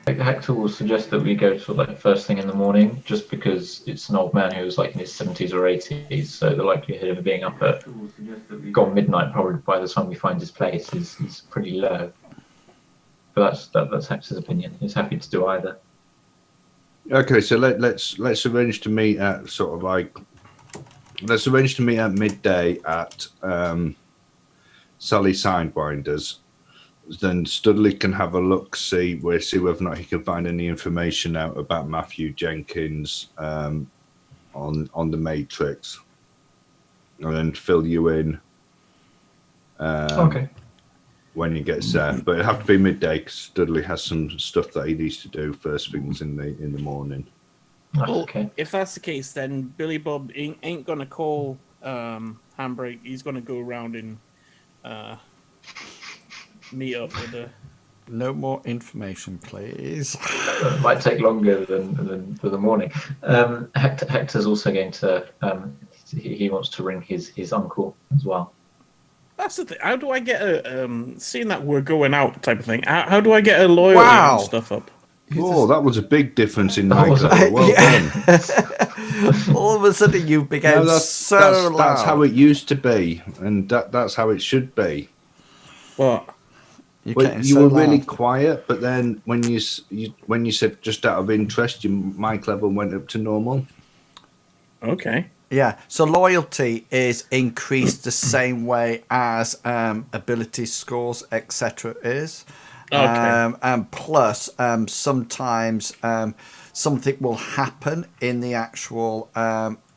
Hector will suggest that we go to like first thing in the morning, just because it's an old man who's like in his 70s or 80s, so the likelihood of him being up at gone midnight probably by the time we find his place is pretty low. But that's Hector's opinion. He's happy to do either. Okay, so let's arrange to meet at sort of like let's arrange to meet at midday at Sally Sidewinder's. Then Studley can have a look, see whether or not he can find any information out about Matthew Jenkins on the Matrix, and then fill you in. Okay. When he gets there, but it'll have to be midday because Studley has some stuff that he needs to do first things in the morning. Well, Okay. if that's the case, then Billy Bob ain't gonna call Handbrake. He's gonna go around and meet up with the. No more information, please. It might take longer than for the morning. Hector's also going to. He wants to ring his uncle as well. That's the thing. How do I get a seeing that we're going out type of thing? How do I get a loyalty Wow. and stuff up? Oh, that was a big difference in That night was a- level. Well Yeah. done. All of a sudden, you became That's loud. how it used to be, and that's how it should be. What? You're Well, getting you so were really loud. quiet, but then when you said just out of interest, your mic level went up to normal. Okay. Yeah, so loyalty is increased the same way as ability scores, etc. is. Okay. And plus, sometimes something will happen in the actual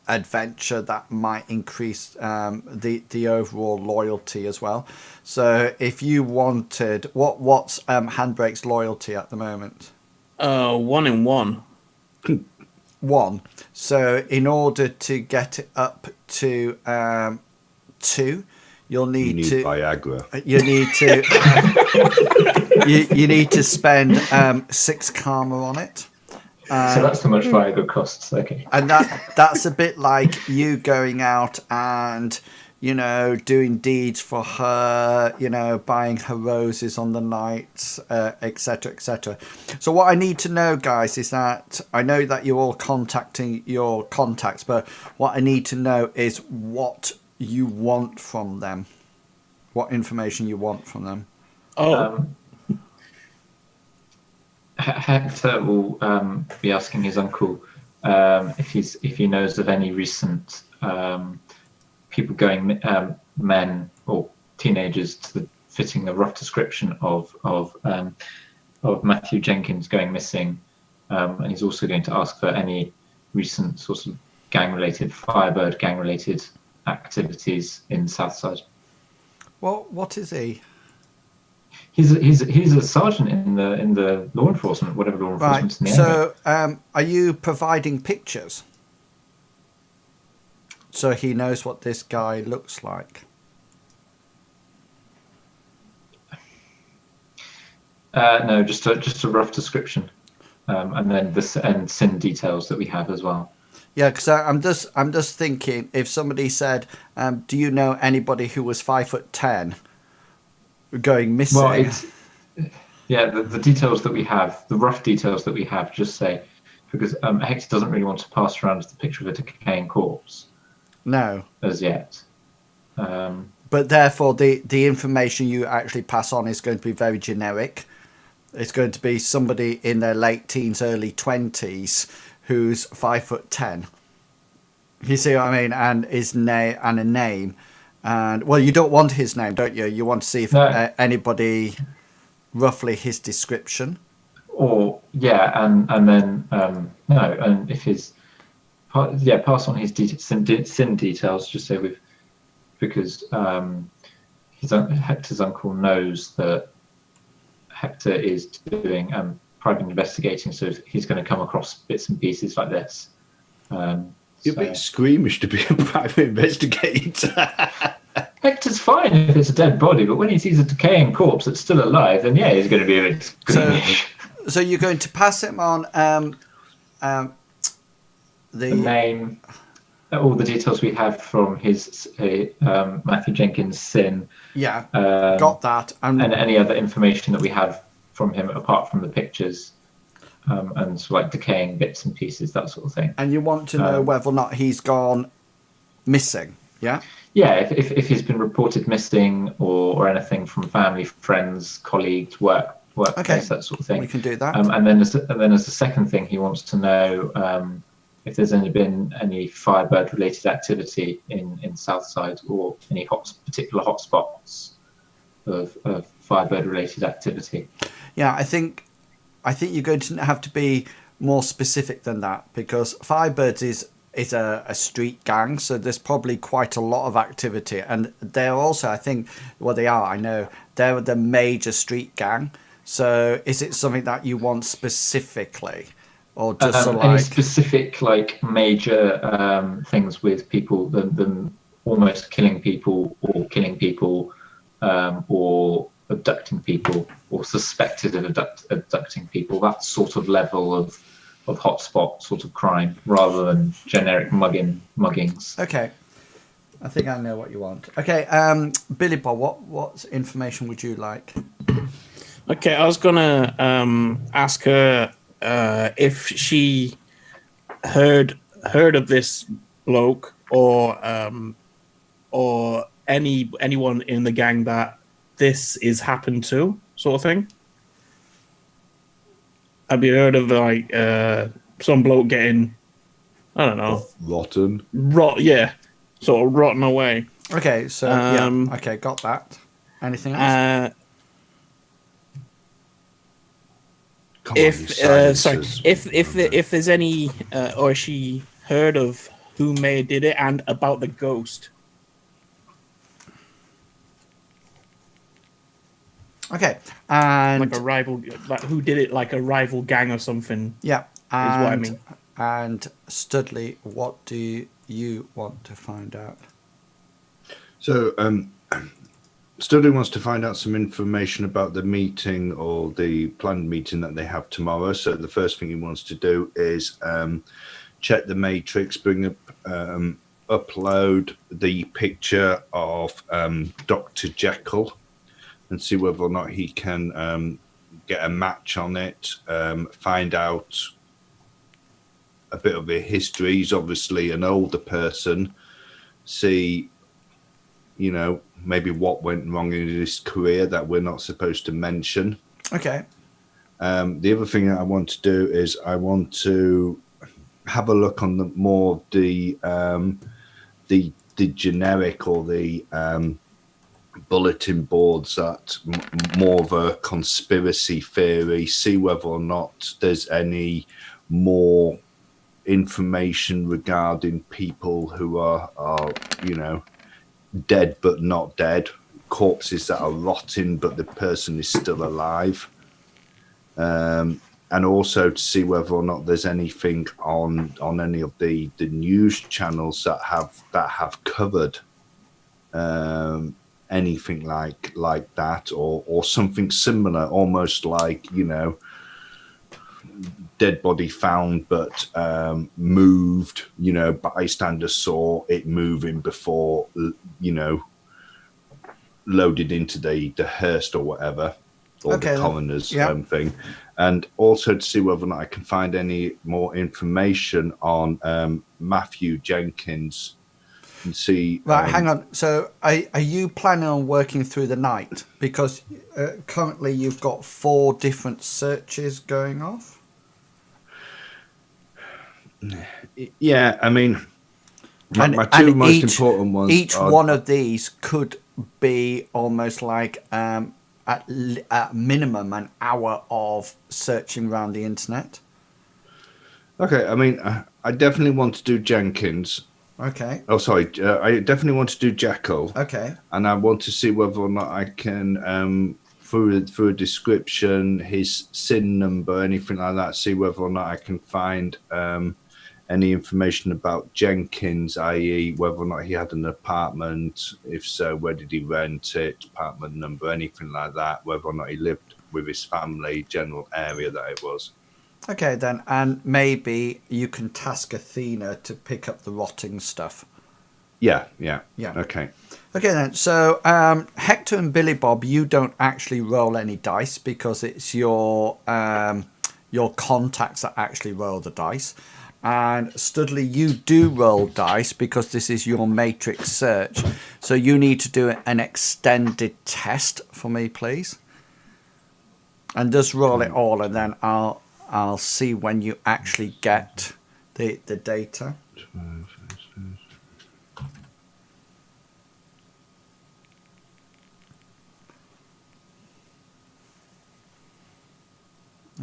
adventure that might increase the overall loyalty as well. So if you wanted, what's Handbrake's loyalty at the moment? 1 in 1. 1. So in order to get it up to 2, you'll You need need to Viagra. you need to you need to spend 6 karma on it. So that's how much Viagra costs. Okay. And that's a bit like you going out and, you know, doing deeds for her, you know, buying her roses on the night, etc., etc. So what I need to know, guys, is that I know that you're all contacting your contacts, but what I need to know is what you want from them, what information you want from them. Oh. Hector will be asking his uncle if he knows of any recent people going men or teenagers fitting the rough description of Matthew Jenkins going missing, and he's also going to ask for any recent sorts of Firebird gang-related activities in Southside. Well, what is he? He's a sergeant in the law enforcement, whatever law Right. enforcement's in the area. So, are you providing pictures so he knows what this guy looks like? No, just a rough description, and then and SIN details that we have as well. Yeah, because I'm just thinking if somebody said, "Do you know anybody who was 5'10" going missing?" Well, the details that we have, the rough details that we have, just say because Hector doesn't really want to pass around the picture of a decaying corpse No. as yet. But therefore, the information you actually pass on is going to be very generic. It's going to be somebody in their late teens, early 20s who's 5'10". You see what I mean? And his name and a name. And well, you don't want his name, don't you? You want to see if No. anybody roughly his description. Or and then no, and if pass on his SIN details. Just say because Hector's uncle knows that Hector is doing private investigating, so he's going to come across bits and pieces like this. You're a bit squeamish to be a private investigator. Hector's fine if it's a dead body, but when he sees a decaying corpse that's still alive, then yeah, he's going to be a bit squeamish. So you're going to pass him on The name, all the details we have from his Matthew Jenkins' SIN. Yeah, got that. And any other information that we have from him apart from the pictures. and sort of like decaying bits and pieces, that sort of thing. And you want to know whether or not he's gone missing, yeah? Yeah, if he's been reported missing or anything from family, friends, colleagues, workplace, that sort of thing. We can do that. And then as the second thing, he wants to know if there's been any Firebird-related activity in Southside or any particular hotspots of Firebird-related activity. Yeah, I think you're going to have to be more specific than that, because Firebirds is a street gang, so there's probably quite a lot of activity, and they're also, I think, well, they are, I know, they're the major street gang. So is it something that you want specifically, or just sort of any like specific like major things with people them almost killing people or abducting people or suspected of abducting people, that sort of level of hotspot sort of crime, rather than generic muggings. Okay, I think I know what you want. Okay, Billy Bob, what information would you like? Okay, I was gonna ask her if she heard of this bloke or anyone in the gang that this is happened to, sort of thing. Have you heard of like some bloke getting, I don't know, Rotten. Yeah, sort of rotten away. Okay, so yeah, okay, got that. Anything else? If there's any, or she heard of who may have did it and about the ghost. Okay, and like a rival, like who did it, like a rival gang or something. Yeah, is what I mean. And Studley, what do you want to find out? So, Studley wants to find out some information about the meeting or the planned meeting that they have tomorrow. So the first thing he wants to do is check the matrix, bring up, upload the picture of Dr. Jekyll, and see whether or not he can get a match on it, find out a bit of a history. He's obviously an older person. See, you know, maybe what went wrong in his career that we're not supposed to mention. Okay. The other thing that I want to do is I want to have a look on the more the generic or the bulletin boards that more of a conspiracy theory, see whether or not there's any more information regarding people who are you know, dead but not dead, corpses that are rotting but the person is still alive, and also to see whether or not there's anything on any of the news channels that have covered anything like that, or something similar, almost like, you know, dead body found but moved, you know, bystanders saw it moving before, you know, loaded into the hearse or whatever, or the coroner's thing. And also to see whether or not I can find any more information on Matthew Jenkins and see. Right, hang on. So are you planning on working through the night? Because currently you've got 4 different searches going off. Yeah, I mean, my two most important ones. Each one of these could be almost like at minimum an hour of searching around the internet. Okay, I mean, I definitely want to do Jenkins. Okay. Oh, sorry. I definitely want to do Jekyll. Okay. And I want to see whether or not I can, through a description, his SIN number, anything like that, see whether or not I can find any information about Jenkins, i.e. whether or not he had an apartment, if so, where did he rent it, apartment number, anything like that, whether or not he lived with his family, general area that it was. Okay, then, and maybe you can task Athena to pick up the rotting stuff. Yeah. Okay, then, so Hector and Billy Bob, you don't actually roll any dice because it's your your contacts that actually roll the dice. And Studley, you do roll dice because this is your matrix search. So you need to do an extended test for me, please. And just roll it all, and then I'll see when you actually get the data.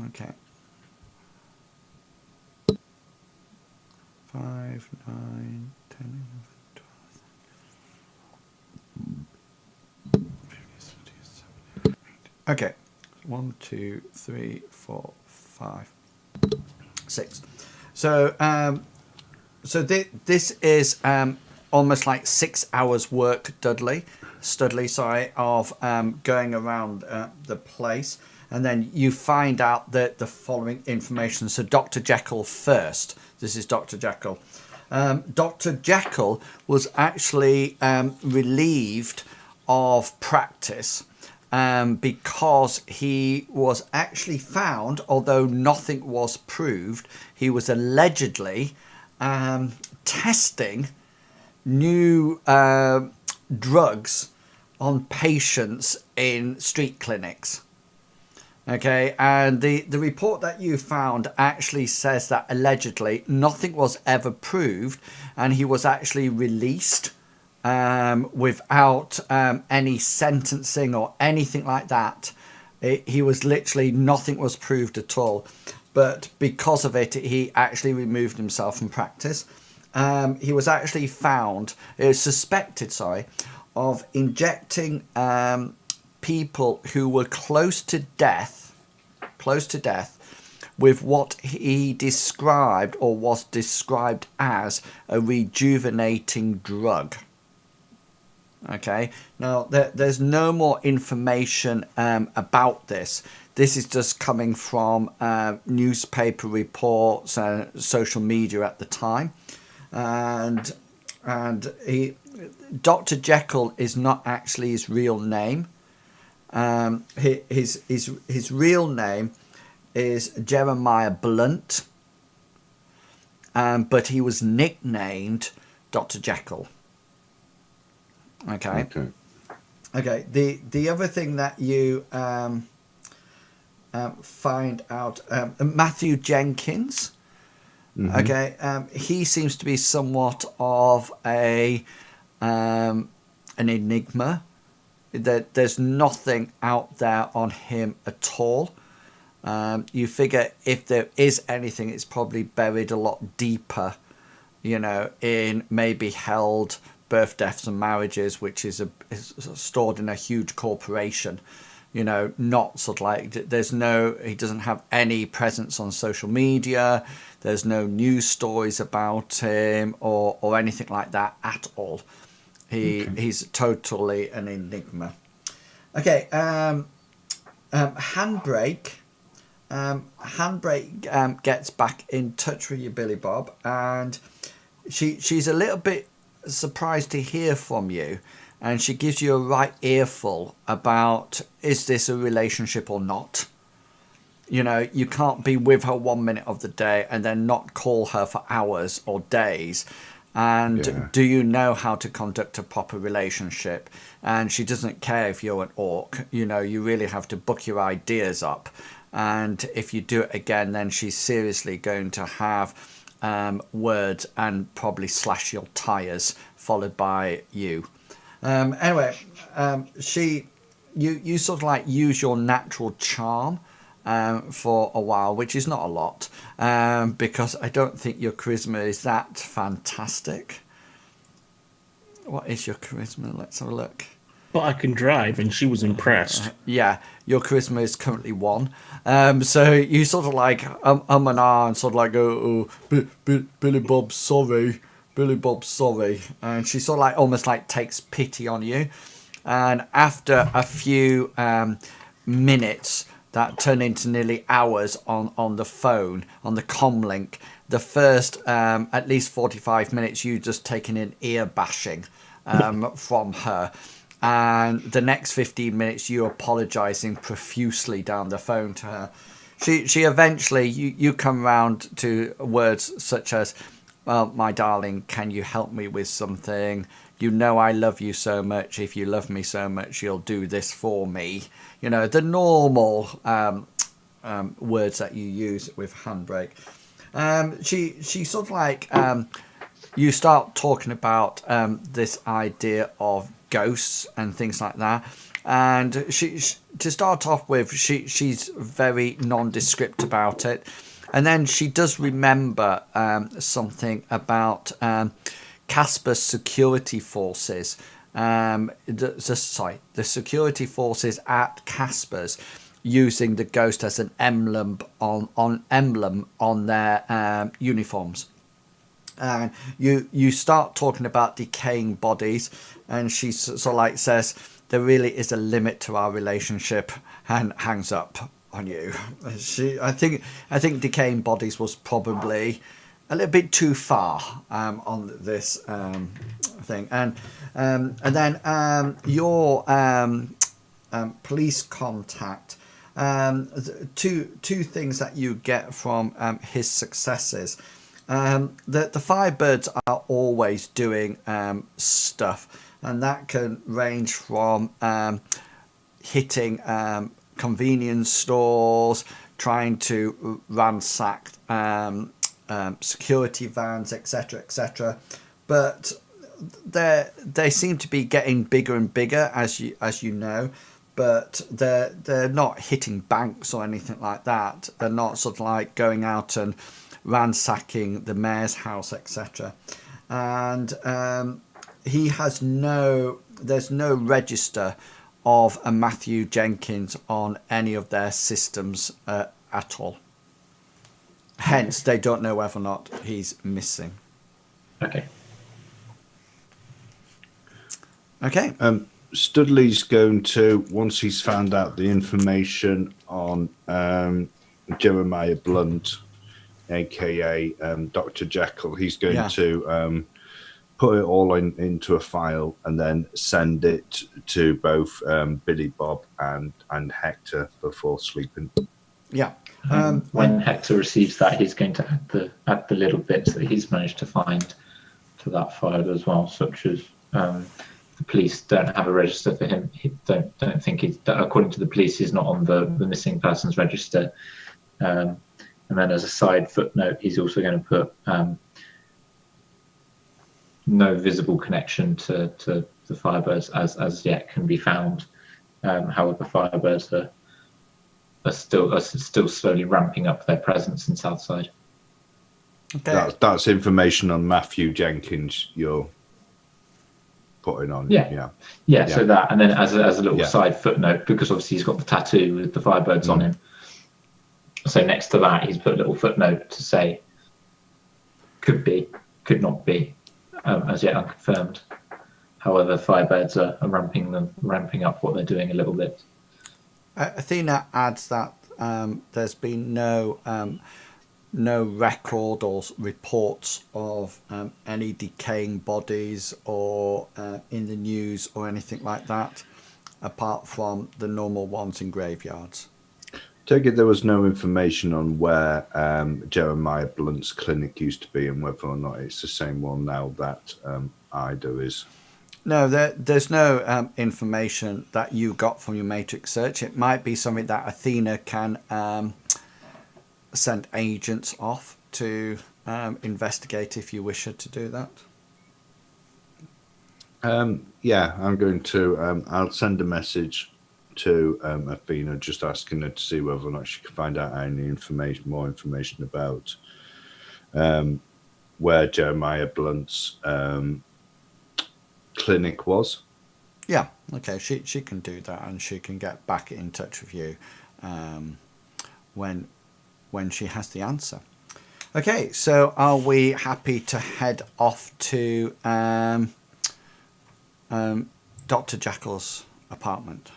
Okay. 5, 9, 10, 11, 12. Okay. 1, 2, 3, 4, 5, 6. So, this is almost like 6 hours work, Studley, sorry, of going around the place. And then you find out that the following information. So Dr. Jekyll first. This is Dr. Jekyll. Dr. Jekyll was actually relieved of practice because he was actually found, although nothing was proved, he was allegedly testing new drugs on patients in street clinics. Okay, and the report that you found actually says that allegedly nothing was ever proved, and he was actually released without any sentencing or anything like that. He was literally, nothing was proved at all. But because of it, he actually removed himself from practice. He was actually found, it was suspected, sorry, of injecting people who were close to death with what he described or was described as a rejuvenating drug. Okay, now there's no more information about this. This is just coming from newspaper reports and social media at the time, and Dr. Jekyll is not actually his real name. His real name is Jeremiah Blunt, but he was nicknamed Dr. Jekyll. Okay. The other thing that you find out, Matthew Jenkins. Mm-hmm. Okay, he seems to be somewhat of an enigma. There's nothing out there on him at all. You figure if there is anything, it's probably buried a lot deeper, in maybe held birth, deaths and marriages, which is stored in a huge corporation. Not sort of like, he doesn't have any presence on social media. There's no news stories about him or anything like that at all. He's totally an enigma. Okay, Handbrake. Handbrake gets back in touch with you, Billy Bob, and she's a little bit surprised to hear from you, and she gives you a right earful about, is this a relationship or not? You can't be with her 1 minute of the day and then not call her for hours or days. And do you know how to conduct a proper relationship? And she doesn't care if you're an orc. You really have to book your ideas up. And if you do it again, then she's seriously going to have words and probably slash your tires, followed by you. Anyway, you sort of like use your natural charm for a while, which is not a lot, because I don't think your charisma is that fantastic. What is your charisma? Let's have a look. But I can drive, and she was impressed. Yeah, your charisma is currently 1. So you sort of like and ah, and sort of like go, Billy Bob, sorry. And she sort of like almost like takes pity on you. And after a few minutes that turn into nearly hours on the phone, on the comm link, the first at least 45 minutes you just taking in ear bashing from her. And the next 15 minutes you apologising profusely down the phone to her. she eventually, you come round to words such as, well, my darling, can you help me with something? You know I love you so much. If you love me so much, you'll do this for me. You know, the normal words that you use with Handbrake. She sort of like, you start talking about this idea of ghosts and things like that. And she to start off with, she's very nondescript about it. And then she does remember something about Casper's security forces. The security forces at Casper's using the ghost as an emblem on their uniforms. And you start talking about decaying bodies, and she sort of like says, there really is a limit to our relationship, and hangs up on you. I think decaying bodies was probably a little bit too far on this thing. And then your police contact, two things that you get from his successes. The Firebirds are always doing stuff, and that can range from hitting convenience stores, trying to ransack security vans, etc., etc. But they seem to be getting bigger and bigger, as you know. But they're not hitting banks or anything like that. They're not sort of like going out and ransacking the mayor's house, etc. And there's no register of a Matthew Jenkins on any of their systems at all. Hence, they don't know whether or not he's missing. Okay. Okay. Studley's going to, once he's found out the information on Jeremiah Blunt, aka Dr. Jekyll, he's going to put it all into a file and then send it to both Billy Bob and Hector before sleeping. Yeah. When Hector receives that, he's going to add the little bits that he's managed to find to that file as well, such as the police don't have a register for him. Don't think according to the police, he's not on the missing persons register. And then as a side footnote, he's also going to put no visible connection to the Firebirds as yet can be found. However, Firebirds are still slowly ramping up their presence in Southside. Okay. That's information on Matthew Jenkins you're putting on. Yeah. So that, and then as a little side footnote, because obviously he's got the tattoo with the Firebirds on him. So next to that, he's put a little footnote to say could be, could not be, as yet unconfirmed. However, Firebirds are ramping up what they're doing a little bit. Athena adds that there's been no record or reports of any decaying bodies or in the news or anything like that, apart from the normal ones in graveyards. Take it there was no information on where Jeremiah Blunt's clinic used to be and whether or not it's the same one now that Ida is. No, there's no information that you got from your matrix search. It might be something that Athena can send agents off to investigate if you wish her to do that. I'm going to. I'll send a message to Athena, just asking her to see whether or not she can find out any more information about where Jeremiah Blunt's clinic was. Yeah, okay, she can do that, and she can get back in touch with you when she has the answer. Okay, so are we happy to head off to Dr. Jekyll's apartment?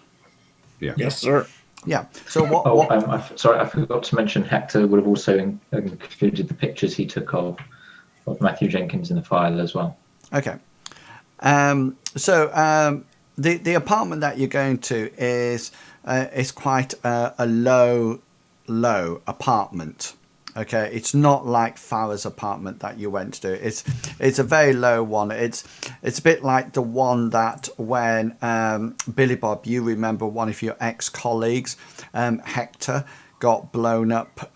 Yeah. Yes, sir. Yeah. So what? Sorry, I forgot to mention Hector would have also included the pictures he took of Matthew Jenkins in the file as well. Okay. So the apartment that you're going to is quite a low low apartment. Okay, it's not like Farah's apartment that you went to. It's a very low one. It's a bit like the one that when Billy Bob, you remember one of your ex-colleagues, Hector, got blown up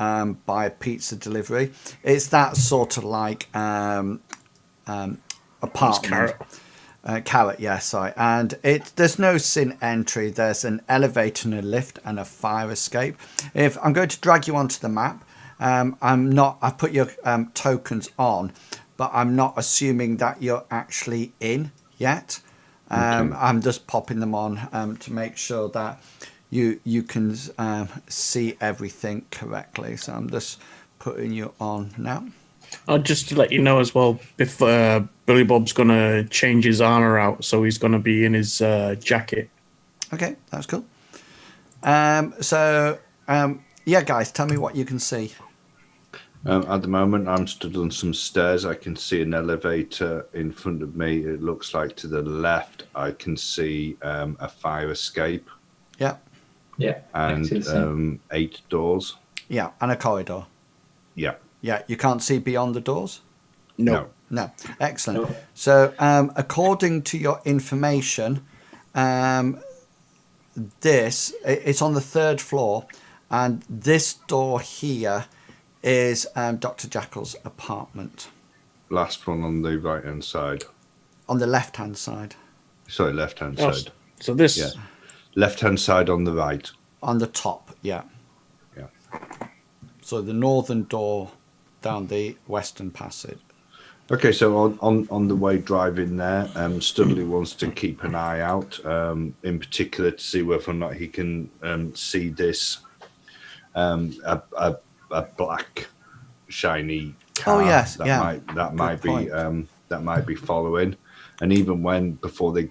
by a pizza delivery. It's that sort of like apartment. Carrot, yeah, sorry. And there's no sin entry. There's an elevator and a lift and a fire escape. If I'm going to drag you onto the map, I put your tokens on, but I'm not assuming that you're actually in yet. Okay. I'm just popping them on to make sure that you can see everything correctly. So I'm just putting you on now. Just to let you know as well, if Billy Bob's going to change his armor out, so he's going to be in his jacket. Okay, that's cool. Yeah, guys, tell me what you can see. At the moment, I'm stood on some stairs. I can see an elevator in front of me. It looks like to the left, I can see a fire escape. Yeah. Yeah. And 8 doors. Yeah, and a corridor. Yeah. Yeah, you can't see beyond the doors? No. No. Excellent. No. So, according to your information, it's on the 3rd floor, and this door here is Dr. Jackal's apartment. Last one on the right-hand side. On the left-hand side. Sorry, left-hand Oh, side. so this... Yeah. Left-hand side on the right. On the top, yeah. Yeah. So the northern door down the western passage. Okay, so on the way driving there, Studley wants to keep an eye out, in particular to see whether or not he can see this a black shiny car. Oh yes, that might be following, and even before they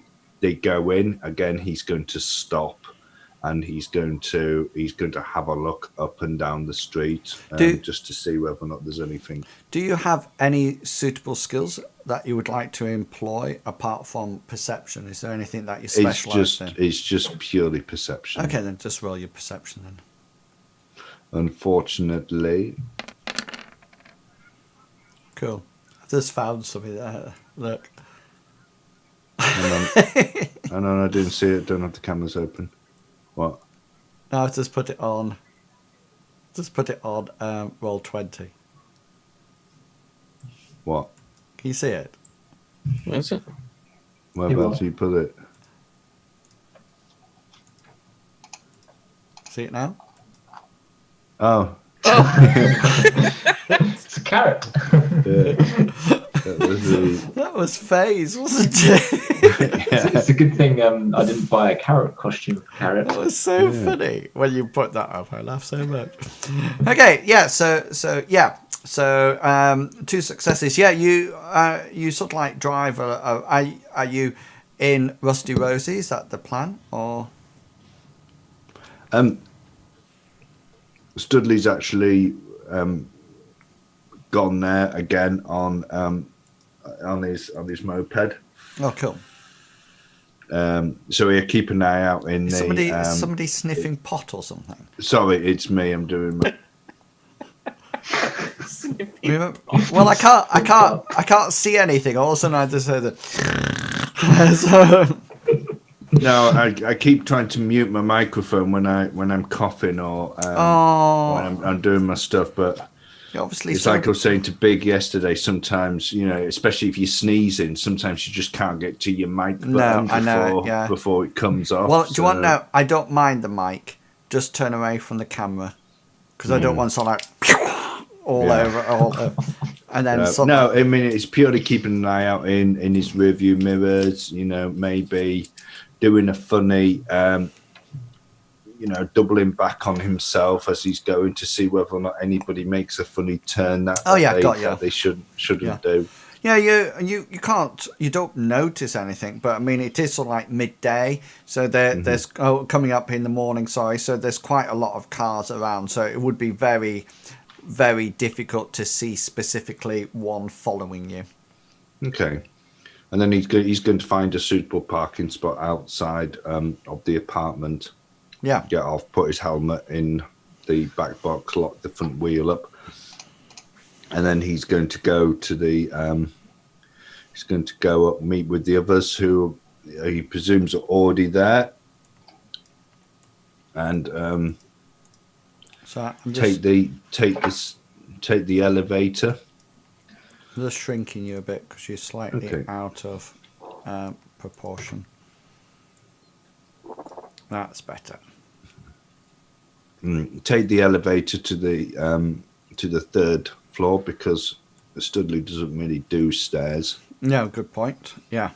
go in again, he's going to stop. And he's going to have a look up and down the street just to see whether or not there's anything. Do you have any suitable skills that you would like to employ apart from perception? Is there anything that you specialize in? It's just purely perception. Okay, then just roll your perception then. Unfortunately. Cool. I've just found something there. Look. Hang on, I didn't see it. Don't have the cameras open. What? No, just put it on. Just put it on roll 20. What? Can you see it? Where's it? Whereabouts do you put it? See it now? Oh. It's a carrot. Yeah. That was phase, wasn't it? It's a good thing I didn't buy a carrot costume for Carrot. That was so funny when you put that up. I laughed so much. Okay, yeah. So 2 successes. Yeah, you sort of like drive. Are you in Rusty Rosie? Is that the plan, or? Studley's actually gone there again on his moped. Oh, cool. So we keep an eye out in somebody sniffing pot or something. Sorry, it's me. I'm doing my. Remember? Well, I can't see anything. All of a sudden, I just heard it. No, I keep trying to mute my microphone when I'm coughing or when I'm doing my stuff, but obviously it's like I was saying to Big yesterday. Sometimes, especially if you're sneezing, sometimes you just can't get to your mic button before it comes off. Well, do you want to know? I don't mind the mic. Just turn away from the camera because I don't want to like all over. And then no, I mean it's purely keeping an eye out in his rearview mirrors. Maybe doing a funny, doubling back on himself as he's going to see whether or not anybody makes a funny turn that they shouldn't do. Yeah, you don't notice anything, but I mean it is sort of like midday, so there's coming up in the morning. Sorry, so there's quite a lot of cars around, so it would be very, very difficult to see specifically one following you. Okay. And then he's going to find a suitable parking spot outside of the apartment. Yeah. Get off, put his helmet in the back box, lock the front wheel up, and then he's going to go to the he's going to go up, meet with the others who he presumes are already there, and So I'm take the elevator. I'm just shrinking you a bit because you're slightly Okay. out of proportion. That's better. Take the elevator to the third floor, because Studley doesn't really do stairs. No, good point. Yeah.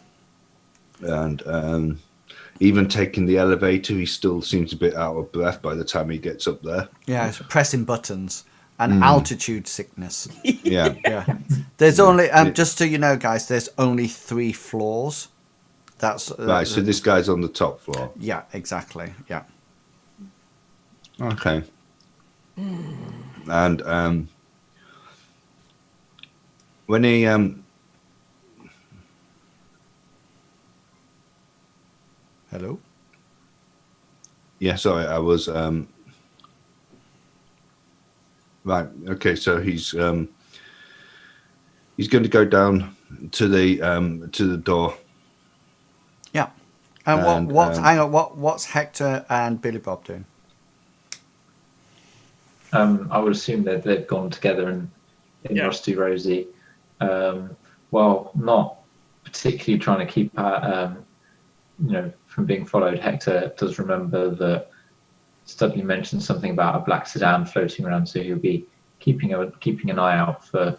And even taking the elevator, he still seems a bit out of breath by the time he gets up there. Yeah, it's pressing buttons and altitude sickness. Yeah. Yeah. There's only, just so you know, guys, there's only 3 floors. That's Right, so this guy's on the top floor. Yeah, exactly. Yeah. Okay. And when he Hello? yeah, sorry, I was right, okay, so he's going to go down to the door. Yeah. And, And, hang on, what's Hector and Billy Bob doing? I would assume that they've gone together in Yeah. Rusty Rosie, while not particularly trying to keep from being followed. Hector does remember that Studley mentioned something about a black sedan floating around, so he'll be keeping an eye out for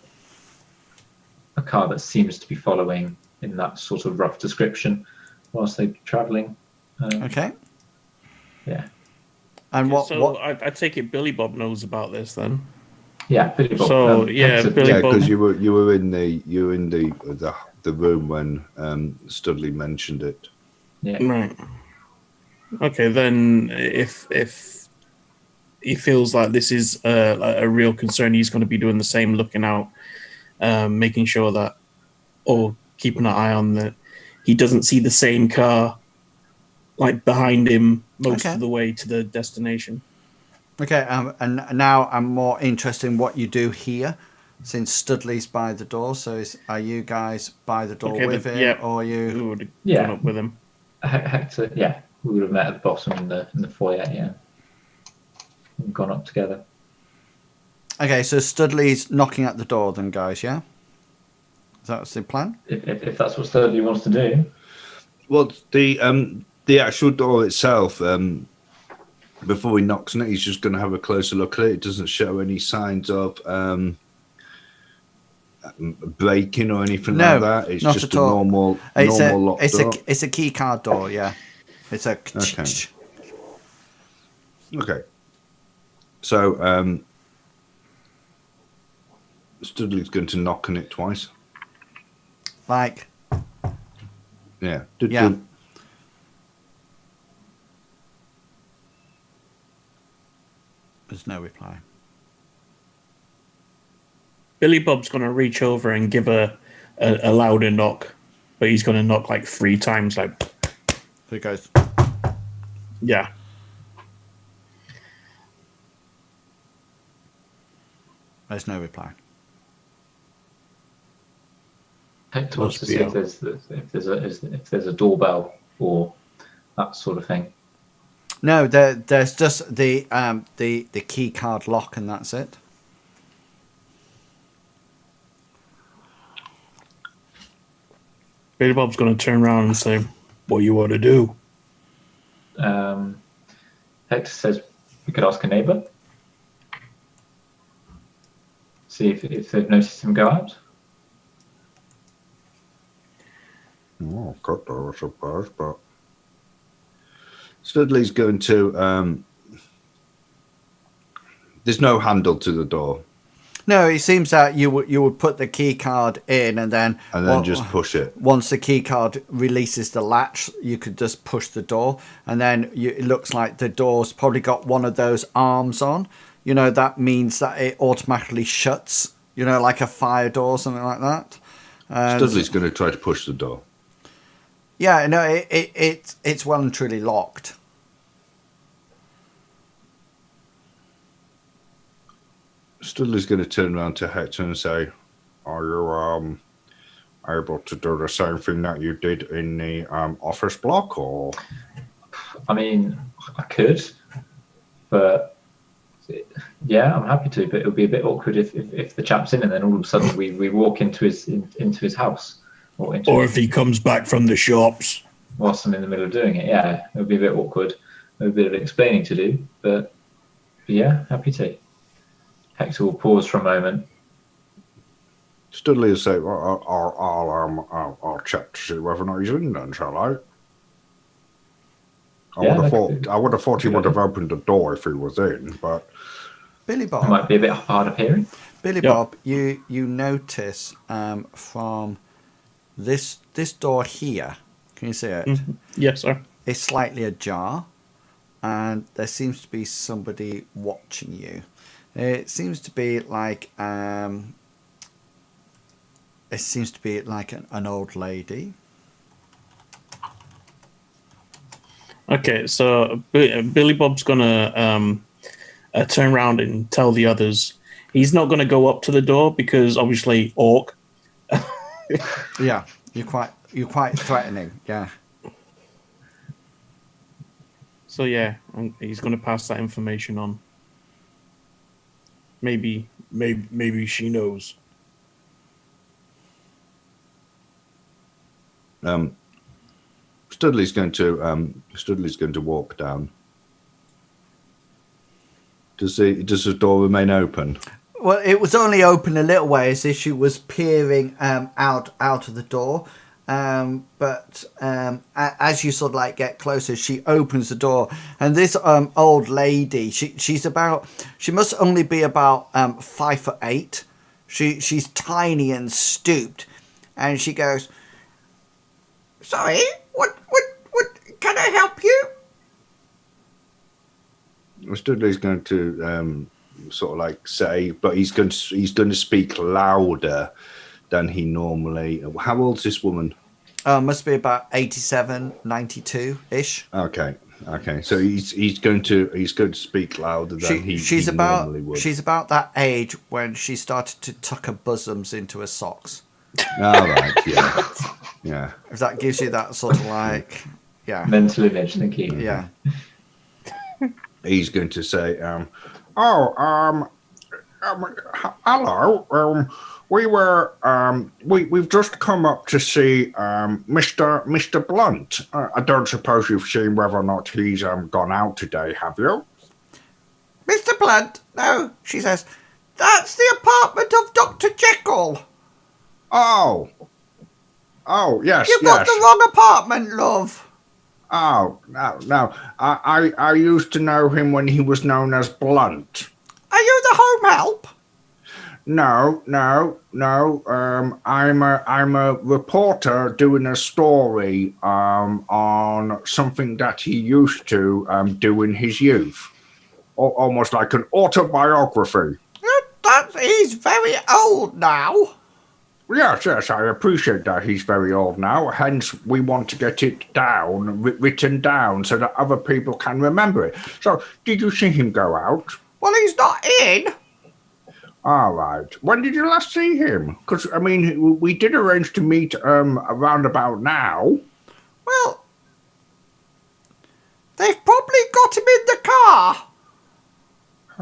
a car that seems to be following in that sort of rough description whilst they're travelling. Okay. Yeah. And what? I take it Billy Bob knows about this then. Yeah, Billy Bob. So, yeah, Hector- Billy Yeah, Bob. because you were in the room when Studley mentioned it. Yeah. Right. Okay, then if he feels like this is a real concern, he's going to be doing the same, looking out, making sure that, or keeping an eye on that he doesn't see the same car like behind him most of the way to the destination. Okay, and now I'm more interested in what you do here, since Studley's by the door. So are you guys by the door with him, or are you? We would have Yeah. gone up with him. Hector, yeah, we would have met at the bottom in the foyer, yeah, and gone up together. Okay, so Studley's knocking at the door, then, guys. Yeah, that's the plan. If that's what Studley wants to do. Well, the actual door itself, before he knocks on it, he's just going to have a closer look at it. It doesn't show any signs of breaking or anything like that. It's not just at a all. normal lock door. It's a key card door. Yeah, it's a. Okay. Okay. So Studley's going to knock on it twice. Like. Yeah. Yeah. There's no reply. Billy Bob's going to reach over and give a louder knock, but he's going to knock like 3 times. Like, So he goes. yeah. There's no reply. Hector wants to Must see be if there's a doorbell or that sort of thing. No, there's just the key card lock, and that's it. Billy Bob's going to turn around and say, "What you want to do?" Hector says we could ask a neighbour, see if they've noticed him go out. Oh, God, I suppose, but Studley's going to. There's no handle to the door, No, it seems that you would put the key card in, and then just push it. Once the key card releases the latch, you could just push the door, and then it looks like the door's probably got one of those arms on. You know, that means that it automatically shuts. You know, like a fire door or something like that. Studley's going to try to push the door. Yeah, no, it's well and truly locked. Studley's going to turn around to Hector and say, "Are you able to do the same thing that you did in the office block, or?" I mean, I could, but yeah, I'm happy to. But it would be a bit awkward if the chap's in and then all of a sudden we walk into his house Or if he comes back from the shops. whilst I'm in the middle of doing it. Yeah, it would be a bit awkward. A bit of explaining to do, but yeah, happy to. Hector will pause for a moment. Studley will say, well, I'll check to see whether or not he's in then, shall I? I would have thought he would have opened the door if he was in, but Billy It Bob. might be a bit hard of hearing. Billy Yep. Bob, you notice from this door here, can you see it? Mhm. Yes, sir. It's slightly ajar, and there seems to be somebody watching you. It seems to be like an old lady. Okay, so Billy Bob's gonna turn around and tell the others. He's not gonna go up to the door because obviously orc. Yeah, you're quite threatening. Yeah. So yeah, he's gonna pass that information on. Maybe she knows. Studley's going to walk down. Does the door remain open? Well, it was only open a little way as if she was peering out of the door. But as you sort of like get closer, she opens the door, and this old lady, she must only be about 5'8". She's tiny and stooped, and she goes, "Sorry, what can I help you?" Studley's going to sort of like say, but he's going to speak louder than he normally. How old's this woman? Must be about 87, 92-ish. Okay. So he's going to speak louder than he normally would. She's about that age when she started to tuck her bosoms into her socks. All right. Yeah. If that gives you that sort of like, yeah, Mental image, thank you. yeah. He's going to say, hello. We've just come up to see Mr. Blunt. I don't suppose you've seen whether or not he's gone out today, have you? Mr. Blunt? No, she says. That's the apartment of Dr. Jekyll. Oh, yes, You've got the wrong apartment, love. Oh, no. I used to know him when he was known as Blunt. Are you the home help? No. I'm a reporter doing a story on something that he used to do in his youth, almost like an autobiography. He's very old now. Yes, I appreciate that he's very old now. Hence, we want to get it down, written down, so that other people can remember it. So, did you see him go out? Well, he's not in. All right. When did you last see him? Because, I mean, we did arrange to meet around about now. Well, they've probably got him in the car.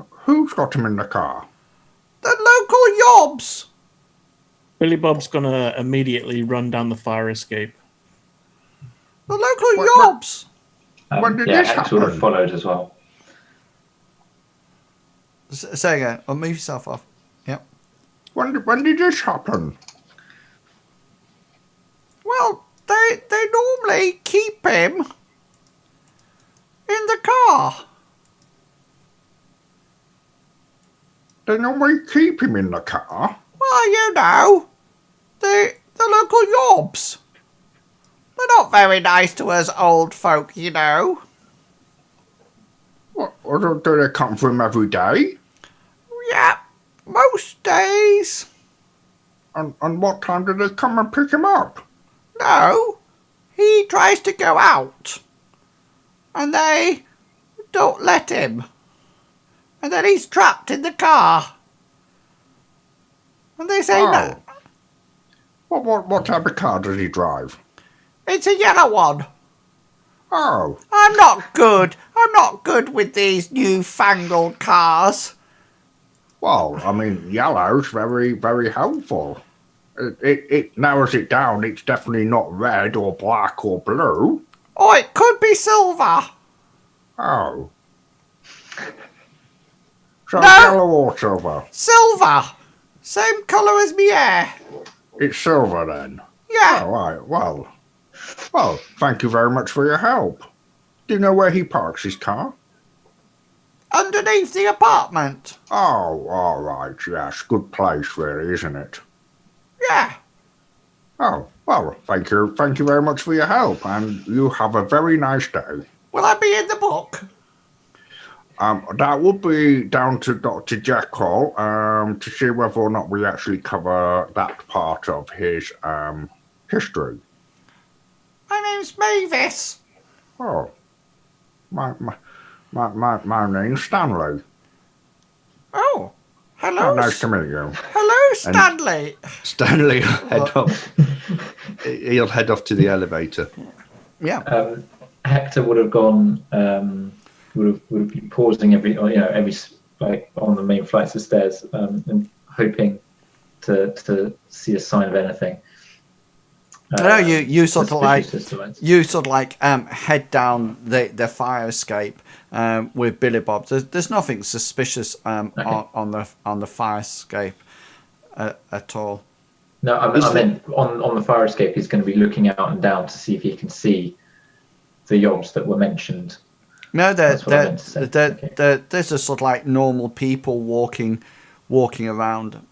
Who's got him in the car? The local yobs. Billy Bob's gonna immediately run down the fire escape. The local yobs. When did yeah, this Hex would have happen? followed as well. Say again, or move yourself off. Yep. When did this happen? Well, they normally keep him in the car. They normally keep him in the car. Well, you know, the local yobs. They're not very nice to us old folk, you know. What, do they come for him every day? Yeah, most days. And what time do they come and pick him up? No, he tries to go out. And they don't let him. And then he's trapped in the car. And they say no. What type of car does he drive? It's a yellow one. Oh, I'm not good. I'm not good with these newfangled cars. well, I mean, yellow's very, very helpful. It narrows it down. It's definitely not red or black or blue. Or it could be silver. Oh. So No. yellow or silver? Silver. Same colour as me hair. It's silver then. Yeah. All right. Well, thank you very much for your help. Do you know where he parks his car? Underneath the apartment. Oh, all right. Yes, good place, really, isn't it? Yeah. Oh, well, thank you very much for your help, and you have a very nice day. Will I be in the book? That would be down to Dr. Jekyll to see whether or not we actually cover that part of his history. My name's Mavis. Oh, my name's Stanley. Oh, hello. Oh, nice to meet you. Hello, Stanley. Stanley will head off. He'll head off to the elevator. Yeah. Hector would have gone. Would have been pausing every like on the main flights of stairs and hoping to see a sign of anything. No, you sort of like lights. head down the fire escape with Billy Bob. There's nothing suspicious on the fire escape at all. No, I meant on the fire escape. He's going to be looking out and down to see if he can see the yobs that were mentioned. No, there's Okay. just sort of like normal people walking around.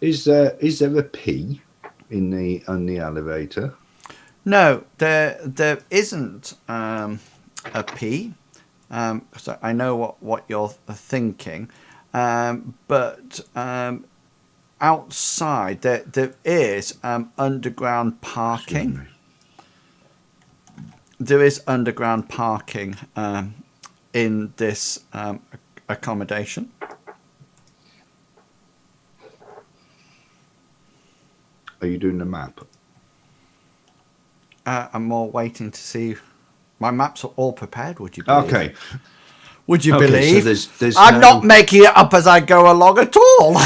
Is there a P on the elevator? No, there isn't a P. So I know what you're thinking, but outside there is underground parking. There is underground parking in this accommodation. Are you doing the map? I'm more waiting to see. My maps are all prepared. Would you believe? Okay. Would you Okay, believe? so there's I'm not making it up as I go along at all.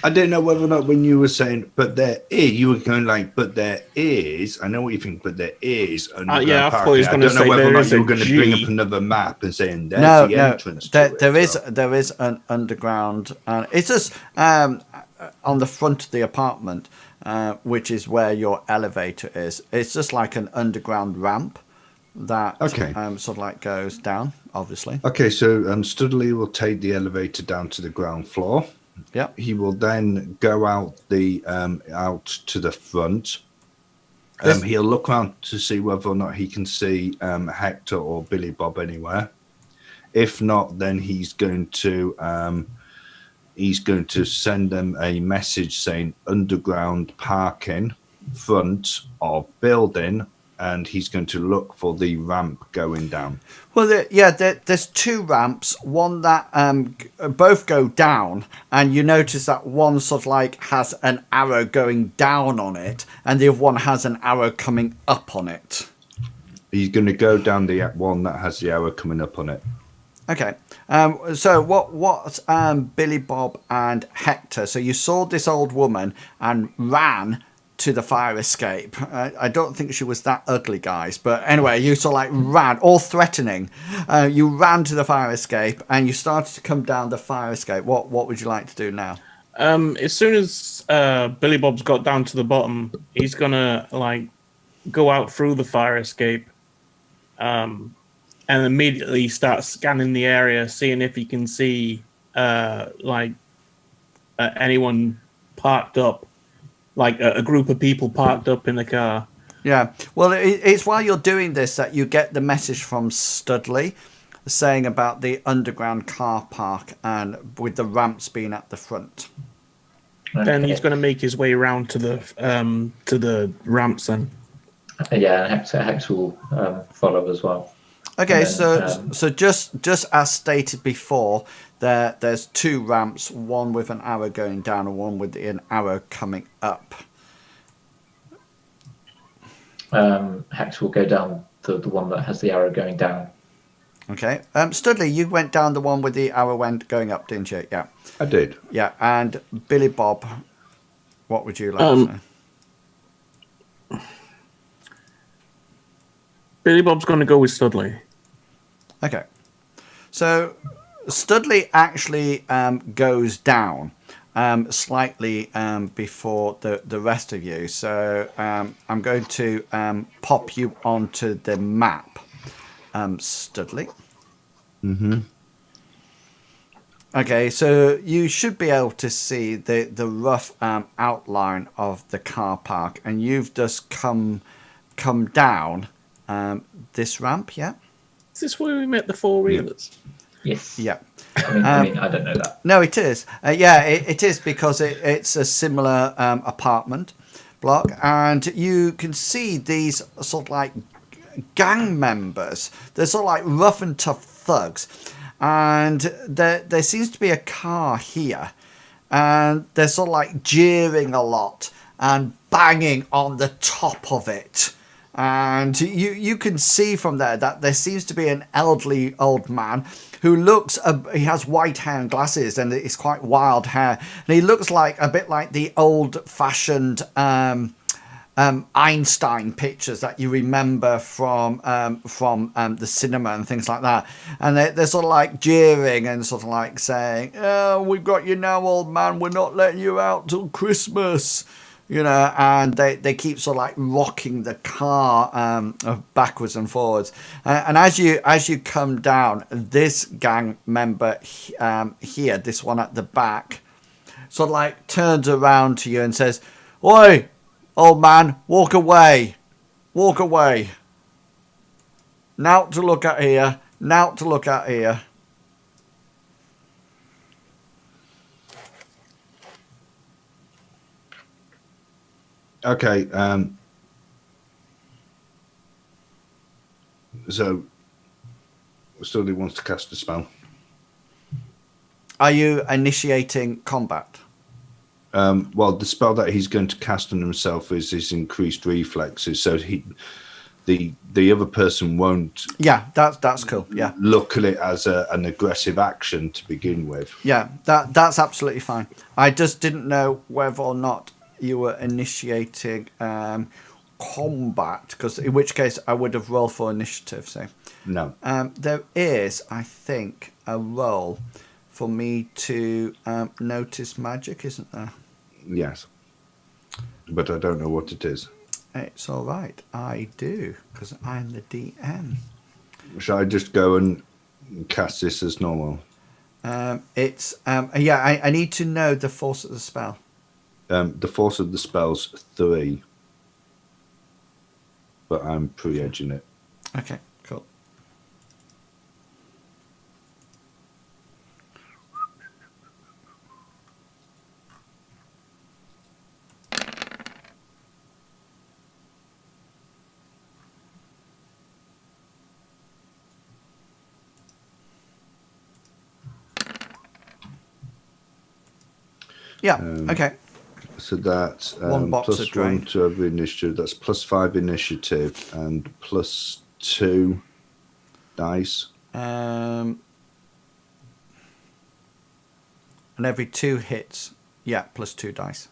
I didn't know whether or not when you were saying, but there is, you were going like, but there is. I know what you think, but there is. Yeah, I thought he was going to say whether or there not is you a were going to G. bring up another map and saying there's the entrance. There is an underground. It's just on the front of the apartment, which is where your elevator is. It's just like an underground ramp that sort of like goes down, obviously. Okay, so Studley will take the elevator down to the ground floor. Yep. He will then go out out to the front. He'll look around to see whether or not he can see Hector or Billy Bob anywhere. If not, then he's going to send them a message saying underground parking, front of building, and he's going to look for the ramp going down. Well, there's two ramps. One that both go down, and you notice that one sort of like has an arrow going down on it, and the other one has an arrow coming up on it. He's going to go down the one that has the arrow coming up on it. Okay. So what Billy Bob and Hector? So you saw this old woman and ran to the fire escape. I don't think she was that ugly, guys. But anyway, you sort of like ran, all threatening. You ran to the fire escape and you started to come down the fire escape. What would you like to do now? As soon as Billy Bob's got down to the bottom, he's gonna like go out through the fire escape, and immediately start scanning the area, seeing if he can see anyone parked up. Like a group of people parked up in the car. Yeah. Well, it's while you're doing this that you get the message from Studley saying about the underground car park and with the ramps being at the front. Okay. Then he's going to make his way around to the ramps then. Yeah, and Hector will follow as well. Okay, then, so just as stated before, There's 2 ramps, one with an arrow going down and one with an arrow coming up. Hex will go down the one that has the arrow going down. Okay. Studley, you went down the one with the arrow end going up, didn't you? Yeah. I did. Yeah. And Billy Bob, what would you like to say? Billy Bob's going to go with Studley. Okay. So Studley actually goes down slightly before the rest of you. So I'm going to pop you onto the map, Studley. Mm-hmm. Okay, so you should be able to see the rough outline of the car park, and you've just come down this ramp, yeah? Is this where we met the 4-wheelers? Yes. Yeah. I mean, I don't know that. No, it is. Yeah, it is because it's a similar apartment block, and you can see these sort of like gang members. They're sort of like rough and tough thugs, and there seems to be a car here, and they're sort of like jeering a lot and banging on the top of it. And you can see from there that there seems to be an elderly old man who looks, he has white hair and glasses, and it's quite wild hair. And he looks like a bit like the old-fashioned Einstein pictures that you remember from the cinema and things like that. And they're sort of like jeering and sort of like saying, "Oh, we've got you now, old man. We're not letting you out till Christmas." You know, and they keep sort of like rocking the car backwards and forwards. And as you come down, this gang member here, this one at the back, sort of like turns around to you and says, "Oi, old man, walk away. Walk away. Now to look at here. Now to look at here." Okay. So, Studley wants to cast a spell. Are you initiating combat? Well, the spell that he's going to cast on himself is his increased reflexes. So the other person won't. Yeah, that's cool. Yeah. Look at it as an aggressive action to begin with. Yeah, that's absolutely fine. I just didn't know whether or not you were initiating combat, because in which case I would have rolled for initiative. So No. there is, I think, a roll for me to notice magic, isn't there? Yes. But I don't know what it is. It's all right. I do, because I'm the DM. Shall I just go and cast this as normal? I need to know the force of the spell. The force of the spell's 3. But I'm pre-edging it. Okay, cool. Yeah, okay. So that's One box of plus drain. 1 to every initiative. That's plus 5 initiative and plus 2 dice. And every 2 hits, yeah, plus 2 dice.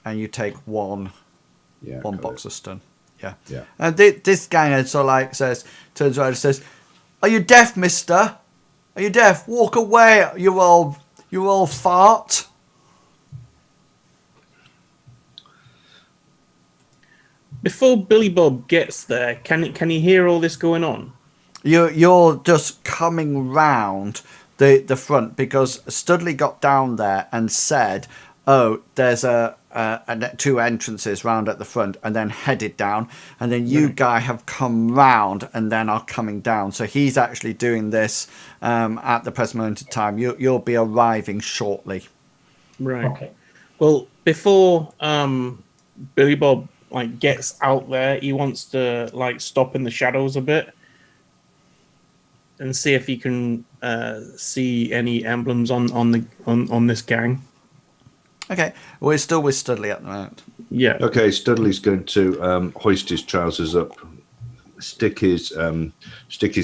And you take one Yeah. box of stun. Yeah. Yeah. And this ganger so like turns around and says, "Are you deaf, mister? Are you deaf? Walk away, you old fart." Before Billy Bob gets there, can he hear all this going on? You're just coming round the front, because Studley got down there and said, "Oh, there's a 2 entrances round at the front," and then headed down, and then you guy have come round and then are coming down. So he's actually doing this at the present moment in time. You'll be arriving shortly. Right. Okay. Well, before Billy Bob gets out there, he wants to stop in the shadows a bit. and see if you can see any emblems on this gang. Okay, we're still with Studley at the moment. Yeah. Okay, Studley's going to hoist his trousers up, stick his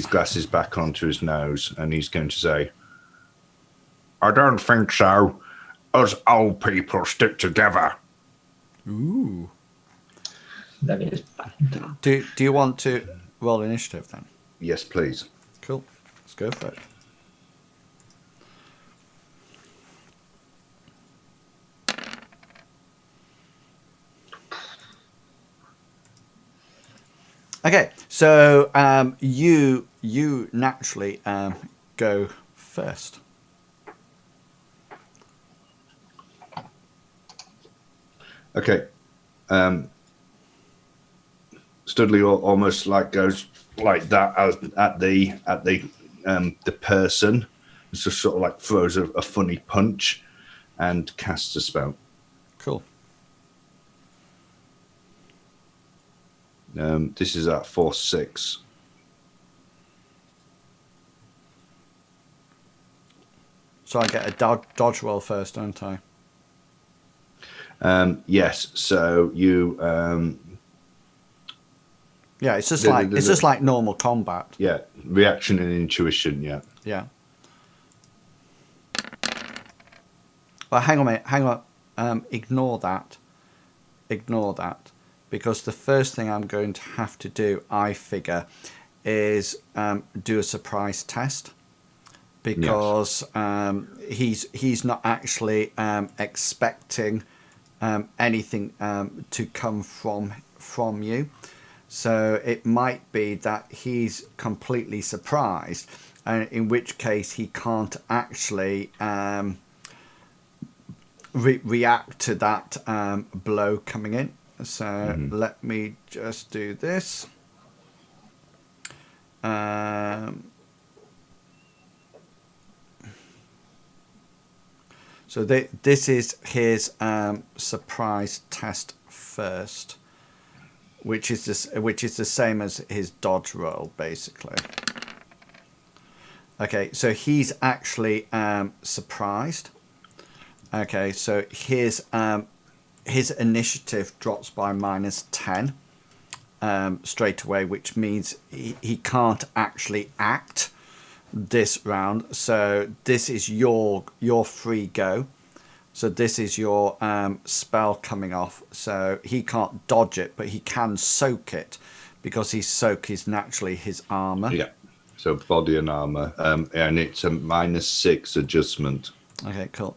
glasses back onto his nose, and he's going to say, "I don't think so. Us old people stick together." Ooh. That is bad. Do you want to roll initiative then? Yes, please. Cool. Let's go for it. Okay, so you naturally go first. Okay. Studley almost like goes like that at the person. It's just sort of like throws a funny punch and casts a spell. Cool. This is at force 6. So I get a dodge roll first, don't I? Yes. So you. Yeah, it's just like normal combat. Yeah, reaction and intuition. Yeah. Yeah. Well, hang on a minute. Ignore that. Ignore that. Because the first thing I'm going to have to do, I figure, is do a surprise test. Because he's not actually expecting anything to come from you. So it might be that he's completely surprised, and in which case he can't actually react to that blow coming in. So let me just do this. So this is his surprise test first, which is the same as his dodge roll, basically. Okay, so he's actually surprised. Okay, so his initiative drops by -10 straight away, which means he can't actually act this round. So this is your free go. So this is your spell coming off. So he can't dodge it, but he can soak it, because his soak is naturally his armor. Yeah. So body and armor, and it's a -6 adjustment. Okay, cool.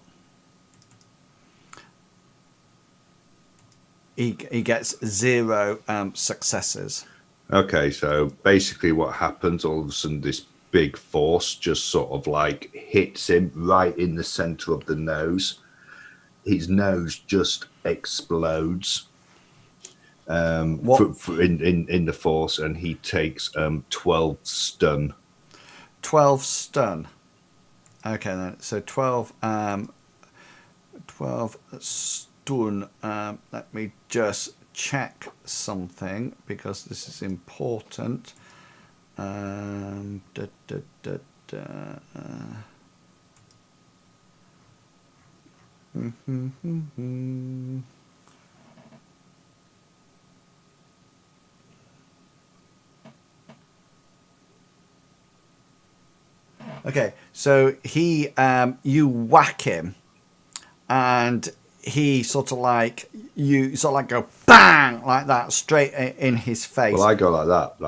He gets 0 successes. Okay, so basically what happens, all of a sudden this big force just sort of like hits him right in the center of the nose. His nose just explodes in the force, and he takes 12 stun. 12 stun. Okay, then. So 12 stun. Let me just check something, because this is important. Okay, so he, you whack him, and he sort of like, you sort of like go bang like that straight in his face. Well, I go like that,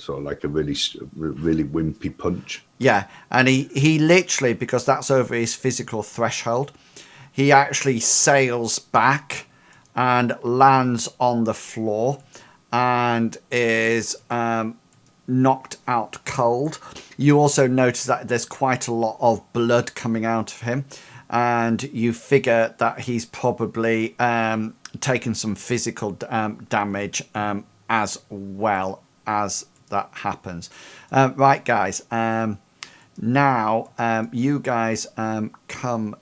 sort of like a really wimpy punch. Yeah, and he literally, because that's over his physical threshold, he actually sails back and lands on the floor and is knocked out cold. You also notice that there's quite a lot of blood coming out of him, and you figure that he's probably taken some physical damage as well as that happens. Right, guys. Now you guys come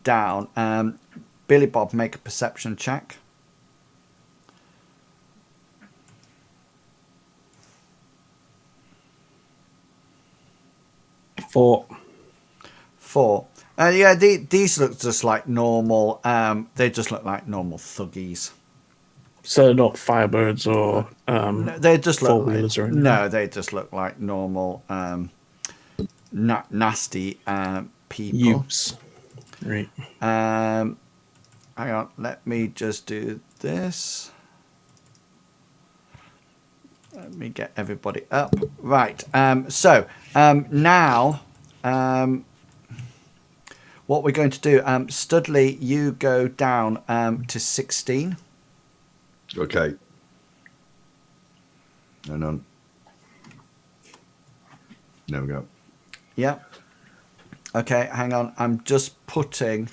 down. Billy Bob, make a perception check. 4. 4. Yeah, these look just like normal. They just look like normal thuggies. So not Firebirds or No, they just look four-wheelers or anything? No, they just look like normal nasty people. Utes. Right. Hang on, let me just do this. Let me get everybody up. Right. So now, what we're going to do, Studley, you go down to 16. Okay. And on. There we go. Yeah. Okay, hang on. I'm just putting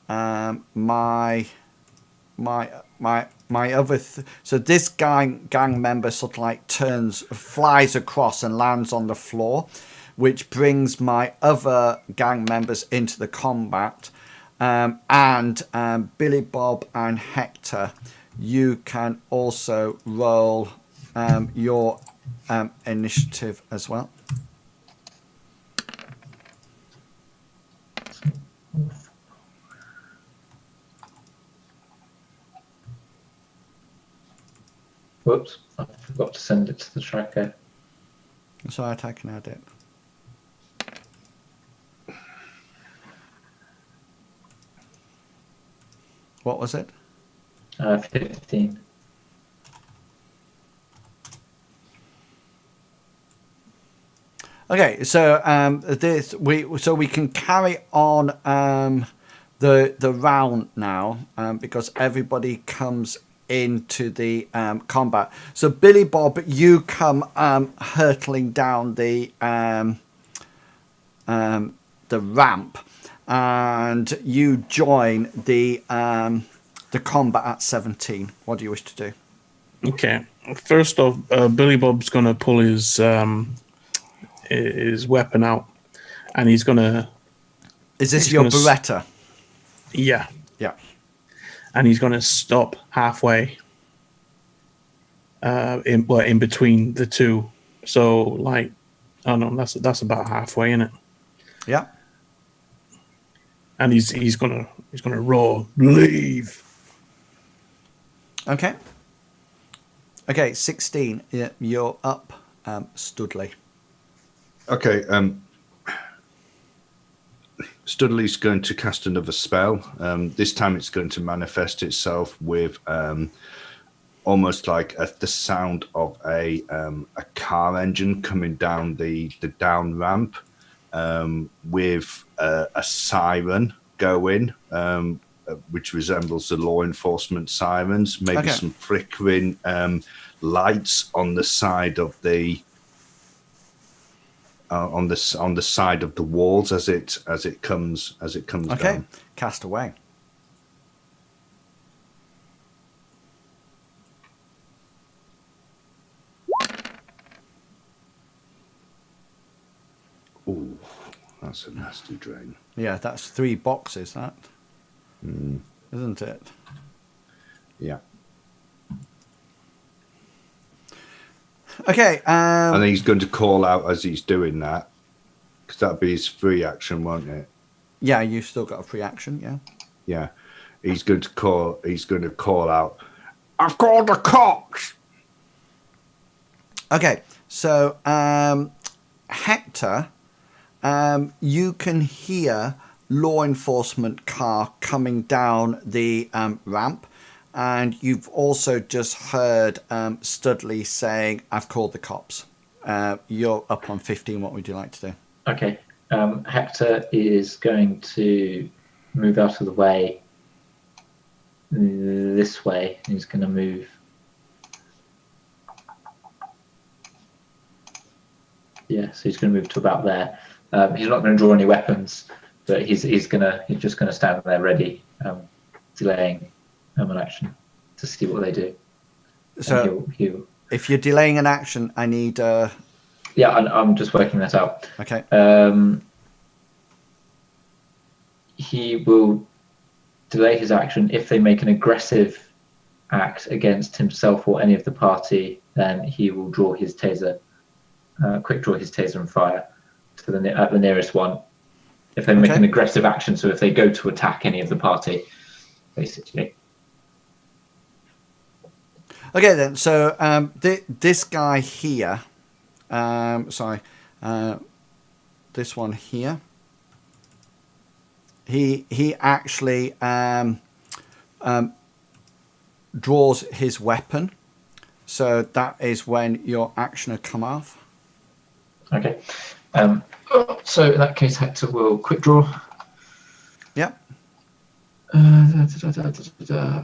my other. So this gang member sort of like flies across and lands on the floor, which brings my other gang members into the combat. And Billy Bob and Hector, you can also roll your initiative as well. Whoops, I forgot to send it to the tracker. So I can add it. What was it? 15. Okay, so we can carry on the round now because everybody comes into the combat. So Billy Bob, you come hurtling down the ramp, and you join the combat at 17. What do you wish to do? Okay. First off, Billy Bob's gonna pull his weapon out, and he's gonna. Is this your Beretta? Yeah. Yeah. And he's gonna stop halfway. In between the two, so like, I don't know, that's about halfway, isn't it? Yeah. And he's gonna roar, leave. Okay. Okay, 16. Yeah, you're up, Studley. Okay. Studley's going to cast another spell. This time it's going to manifest itself with almost like the sound of a car engine coming down the down ramp, with a siren going, which resembles the law enforcement sirens. Maybe some flickering lights on the side of the on the side of the walls as it comes down. Cast away. Ooh, that's a nasty drain. Yeah, that's 3 boxes, that. Isn't it? Yeah. Okay. And he's going to call out as he's doing that, because that'll be his free action, won't it? Yeah, you've still got a free action, yeah. Yeah. He's going to call out, I've called the cops. Okay, so Hector, you can hear law enforcement car coming down the ramp, and you've also just heard Studley saying, I've called the cops. You're up on 15. What would you like to do? Okay. Hector is going to move out of the way this way. He's going to move. Yeah, so he's going to move to about there. He's not going to draw any weapons, but he's just going to stand there ready, delaying an action to see what they do. So he'll if you're delaying an action, I need... Yeah, I'm just working that out. Okay. He will delay his action. If they make an aggressive act against himself or any of the party, then he will draw his taser, quick draw his taser and fire. to at the nearest one. If they make Okay. an aggressive action, so if they go to attack any of the party, basically. Okay then. So this guy here, this one here. He actually draws his weapon, so that is when your action will come off. Okay. So in that case, Hector will quick draw. Yep.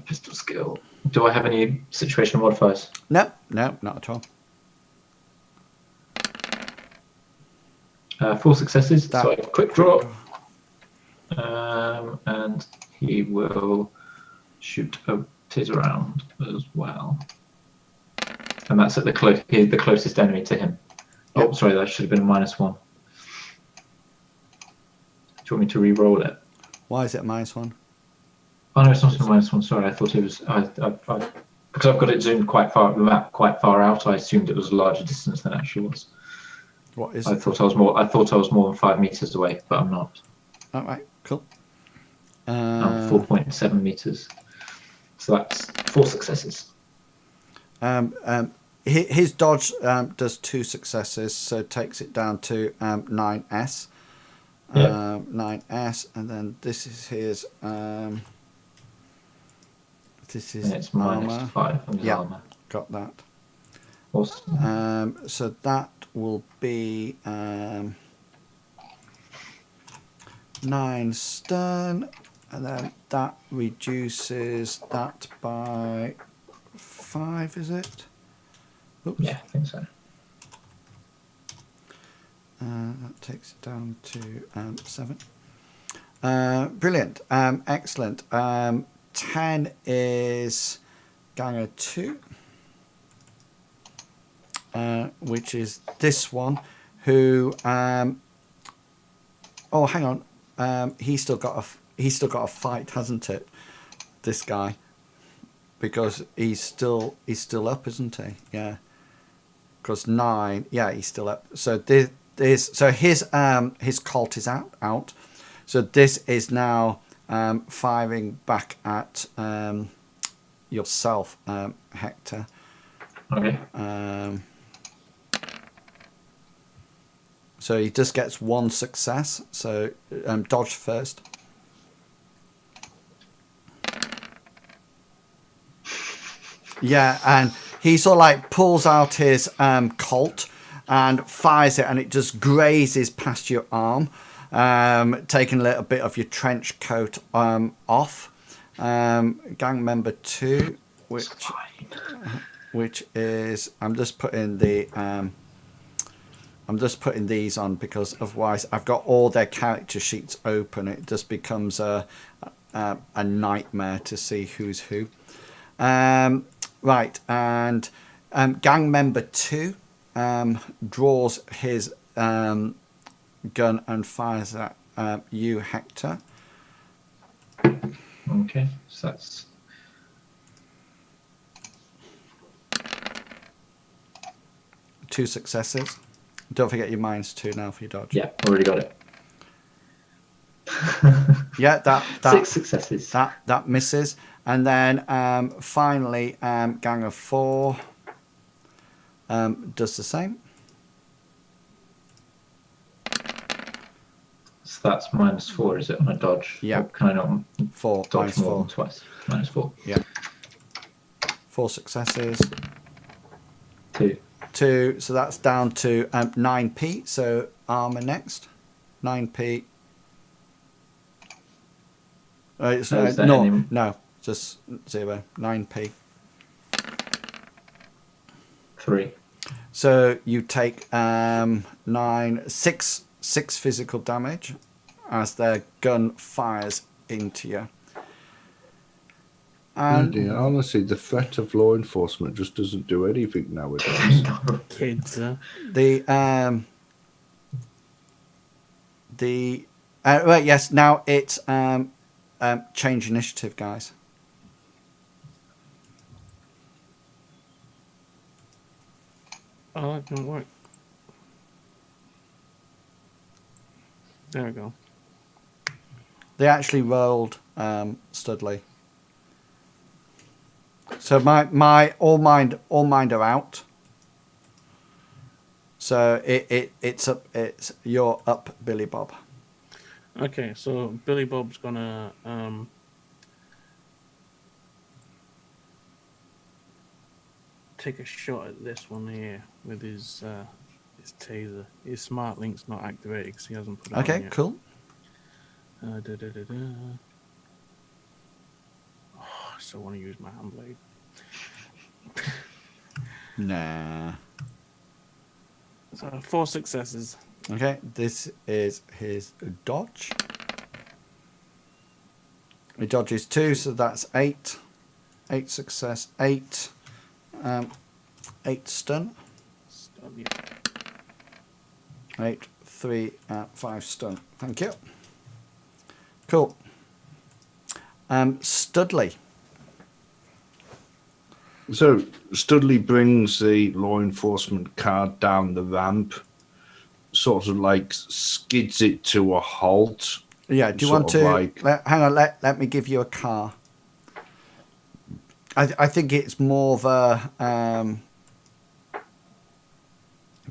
Pistol skill. Do I have any situation modifiers? No, not at all. 4 successes. That- So I have quick draw. And he will shoot a taser round as well. And that's at the closest enemy to him. Oh, Yep. sorry, that should have been a -1. Do you want me to re-roll it? Why is it -1? Oh no, it's not a -1. Sorry, I thought it was. Because I've got it zoomed quite far, the map quite far out. I assumed it was a larger distance than it actually was. What is I it? thought I was more. I thought I was more than 5 meters away, but I'm not. All right, cool. I'm 4.7 meters. So that's 4 successes. His dodge does 2 successes, so takes it down to 9S. Yeah. 9S, and then this is his. This is And it's armor. -5 on his Yeah. armor. Got that. Awesome. So that will be 9 stun, and then that reduces that by 5. Is it? Oops. Yeah, I think so. That takes it down to 7. Brilliant. Excellent. 10 is Ganger 2, which is this one, who. Oh, hang on. He's still got a fight, hasn't it? This guy, because he's still up, isn't he? Yeah. Because 9. Yeah, he's still up. So his Colt is out. So this is now firing back at yourself, Hector. Okay. So he just gets 1 success. So dodge first. Yeah, and he sort of like pulls out his Colt and fires it, and it just grazes past your arm, taking a little bit of your trench coat off. Gang member 2, which is I'm just putting these on because otherwise I've got all their character sheets open. It just becomes a nightmare to see who's who. Right, and gang member 2 draws his gun and fires at you, Hector. Okay. So that's 2 successes. Don't forget your -2 now for your dodge. yeah. Already got it. Yeah, that 6 successes. that misses. And then finally, gang of 4 does the same. So that's -4, is it, on a dodge? Yeah. Or can I not 4 dodge more -4. than twice? -4. Yeah. 4 successes. 2. 2. So that's down to 9p. So armor next. 9p. It's, Oh, is that no, any- no, just 0. 9p. 3. So you take 6 physical damage as their gun fires into you. And Honestly, the threat of law enforcement just doesn't do anything nowadays. Kids. the right, yes, now it's change initiative, guys. Oh, that didn't work. There we go. They actually rolled Studley. So my all mind are out. So it's up. You're up, Billy Bob. Okay, so Billy Bob's gonna take a shot at this one here with his taser. His smart link's not activated because he hasn't put it on Okay, yet. cool. Oh, I still want to use my hand blade. Nah. So 4 successes. Okay, this is his dodge. He dodges 2, so that's 8. 8 success, 8. 8 stun. Stun, yeah. 8, 3, 5 stun. Thank you. Cool. Studley. So Studley brings the law enforcement car down the ramp, sort of like skids it to a halt. Yeah, do you Sort want of to... like- hang on, let me give you a car. I think it's more of a... I'll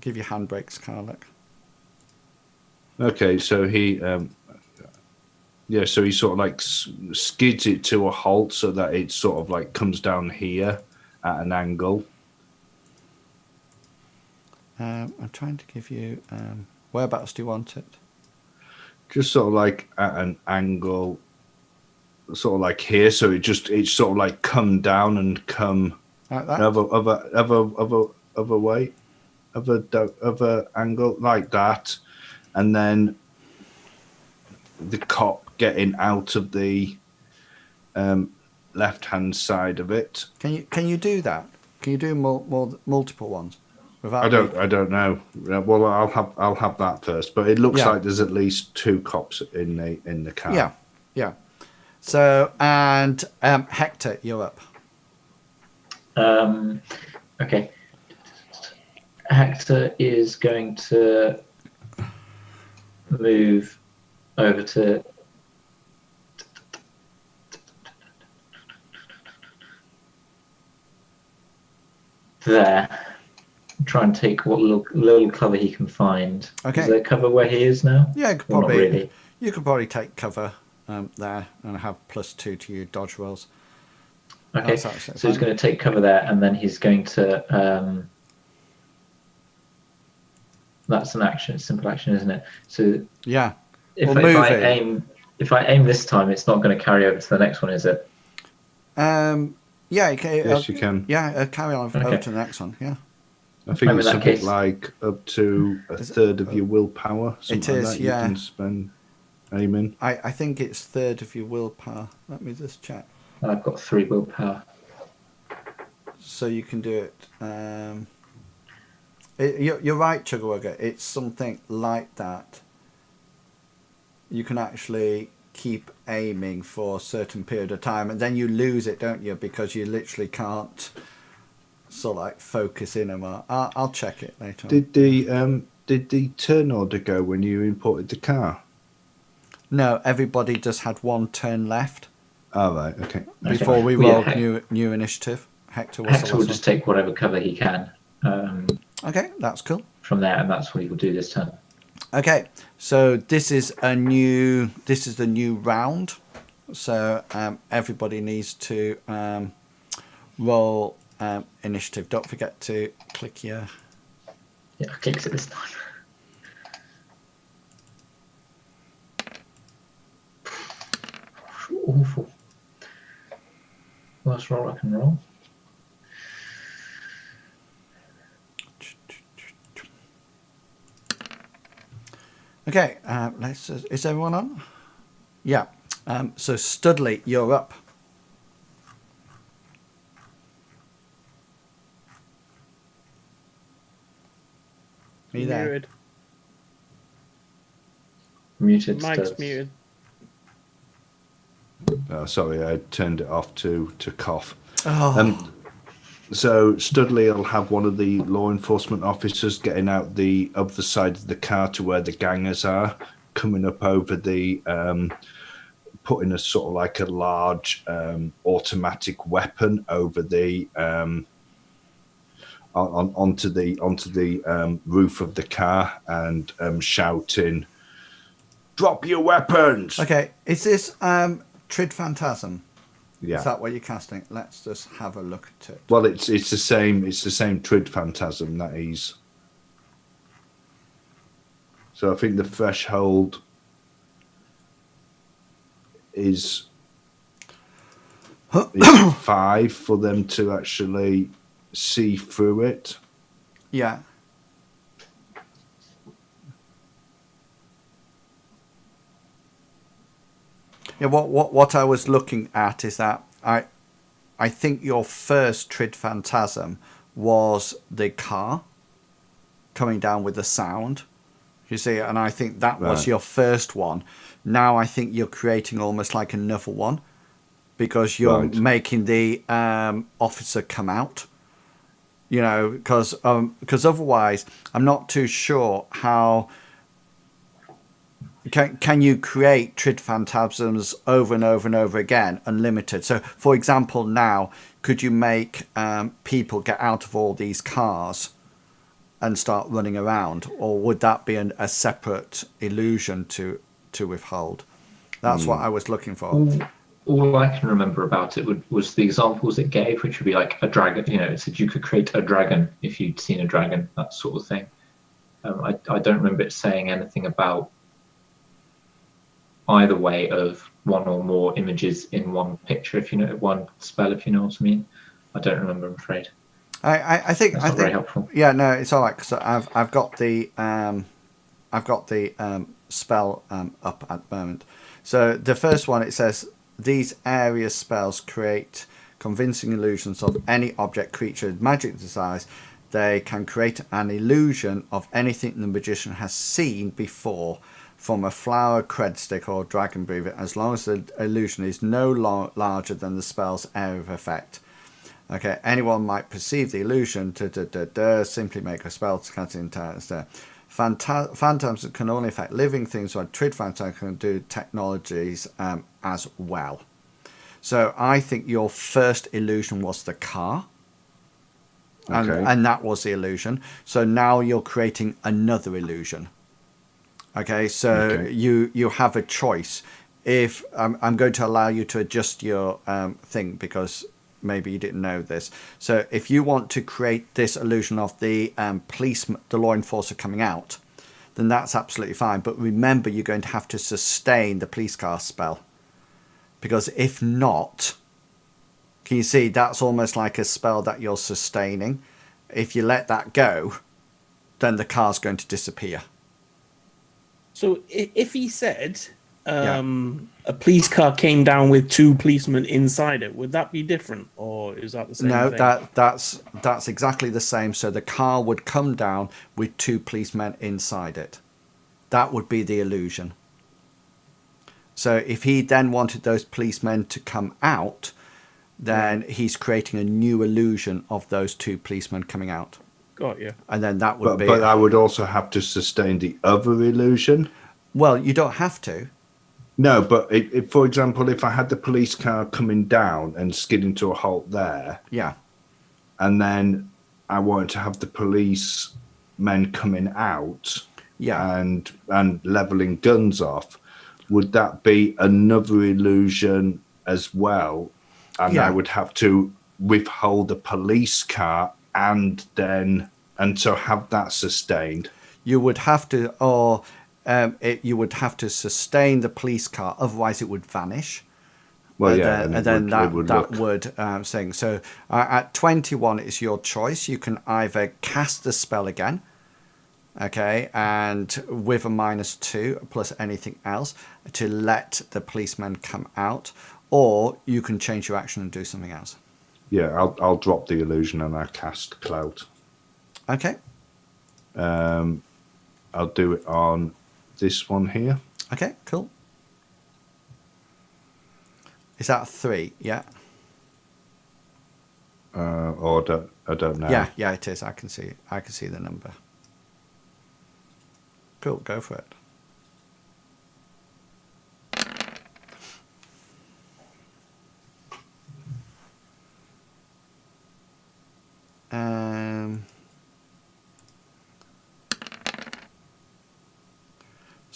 give you handbrakes, car, look. Okay, so he, so he sort of like skids it to a halt so that it sort of like comes down here at an angle. I'm trying to give you... whereabouts do you want it? Just sort of like at an angle, sort of like here. So it's sort of like come down and come Like that? other way, other angle like that, and then the cop getting out of the left hand side of it. Can you do that? Can you do multiple ones? Without I don't know. Well, I'll have that first. But it looks Yeah. like there's at least 2 cops in the car. Yeah. So, and Hector, you're up. Okay. Hector is going to move over to there. Try and take what little cover he can find. Okay. Is there cover where he is now? Yeah, you could Well, not probably really. you could probably take cover there and have +2 to your dodge rolls. Okay, That's so absolutely he's fine. going to take cover there, and then he's going to. That's an action, simple action, isn't it? So Yeah. if, Well, if I moving. aim this time, it's not going to carry over to the next one, is it? Yeah. Okay. Yes, you can. Yeah. Carry on over Okay. to the next one. Yeah. I think In it's that something case- like up to a third of your willpower. Something is, like that yeah. You can spend aiming. I think it's third of your willpower. Let me just check. I've got 3 willpower. So you can do it. You're right, Chuggerwugger. It's something like that. You can actually keep aiming for a certain period of time, and then you lose it, don't you? Because you literally can't sort of like focus in and out. I'll check it later. Did the turn order go when you imported the car? No, everybody just had 1 turn left Oh, right, okay. before we Well, yeah, rolled new initiative. Hector was Hector the will last just take whatever cover he can one. Okay, that's cool. from there, and that's what he will do this turn. Okay, so this is the new round. So everybody needs to roll initiative. Don't forget to click your... Yeah, I clicked it this time. Awful. Worst roll I can roll. Okay, is everyone on? Yeah. So Studley, you're up. Are you there? Muted. Muted. Mike's still. muted. Oh, sorry, I turned it off to cough. Oh, So Studley will have one of the law enforcement officers getting out the other side of the car to where the gangers are, coming up over the putting a sort of like a large automatic weapon over the onto the roof of the car and shouting, "Drop your weapons!" Okay, is this Trid Phantasm? Yeah. Is that what you're casting? Let's just have a look at it. Well, it's the same Trid Phantasm that he's. So I think the threshold is 5 for them to actually see through it. Yeah. Yeah, what I was looking at is that I think your first Trid Phantasm was the car coming down with the sound. You see, and I think that was Right. your first one. Now I think you're creating almost like another one because you're Right. making the officer come out. You know, because otherwise I'm not too sure how. Can you create Trid Phantasms over and over and over again, unlimited? So, for example, now, could you make people get out of all these cars and start running around? Or would that be a separate illusion to withhold? That's what I was looking for. All I can remember about it was the examples it gave, which would be like a dragon. You know, it said you could create a dragon if you'd seen a dragon, that sort of thing. I don't remember it saying anything about either way of one or more images in one picture, if you know, one spell, if you know what I mean. I don't remember, I'm afraid. I think That's not very helpful. Yeah, no, it's all right. Because I've got the spell up at the moment. So the first one, it says these area spells create convincing illusions of any object, creature, magic desires. They can create an illusion of anything the magician has seen before, from a flower, cred stick, or dragon breather, as long as the illusion is no larger than the spell's area of effect. Okay, anyone might perceive the illusion. Simply make a spell to cut entire. Phantoms can only affect living things, while Trid Phantasm can do technologies as well. So I think your first illusion was the car. Okay. And that was the illusion. So now you're creating another illusion. Okay, so Okay. you have a choice. If I'm going to allow you to adjust your thing because maybe you didn't know this. So if you want to create this illusion of the policeman, the law enforcer coming out, then that's absolutely fine. But remember, you're going to have to sustain the police car spell, because if not, can you see that's almost like a spell that you're sustaining? If you let that go, then the car's going to disappear. So if he said Yeah. a police car came down with 2 policemen inside it, would that be different, or is that the same No, thing? that's exactly the same. So the car would come down with 2 policemen inside it. That would be the illusion. So if he then wanted those policemen to come out, then he's creating a new illusion of those 2 policemen coming out. Got you. And then that would be... But I would also have to sustain the other illusion. Well, you don't have to. No, but if, for example, if I had the police car coming down and skidding to a halt there, Yeah. and then I wanted to have the police men coming out, Yeah. and leveling guns off, would that be another illusion as well? And Yeah. I would have to withhold the police car and so have that sustained. You would have to, or you would have to sustain the police car, otherwise it would vanish. Well, yeah, and then that look. would sing. So at 21, it's your choice. You can either cast the spell again, okay, and with a -2 plus anything else to let the policeman come out, or you can change your action and do something else. Yeah, I'll drop the illusion and I cast clout. Okay. I'll do it on this one here. Okay. Cool. Is that 3? Yeah. Or I don't know. Yeah, it is. I can see the number. Cool. Go for it.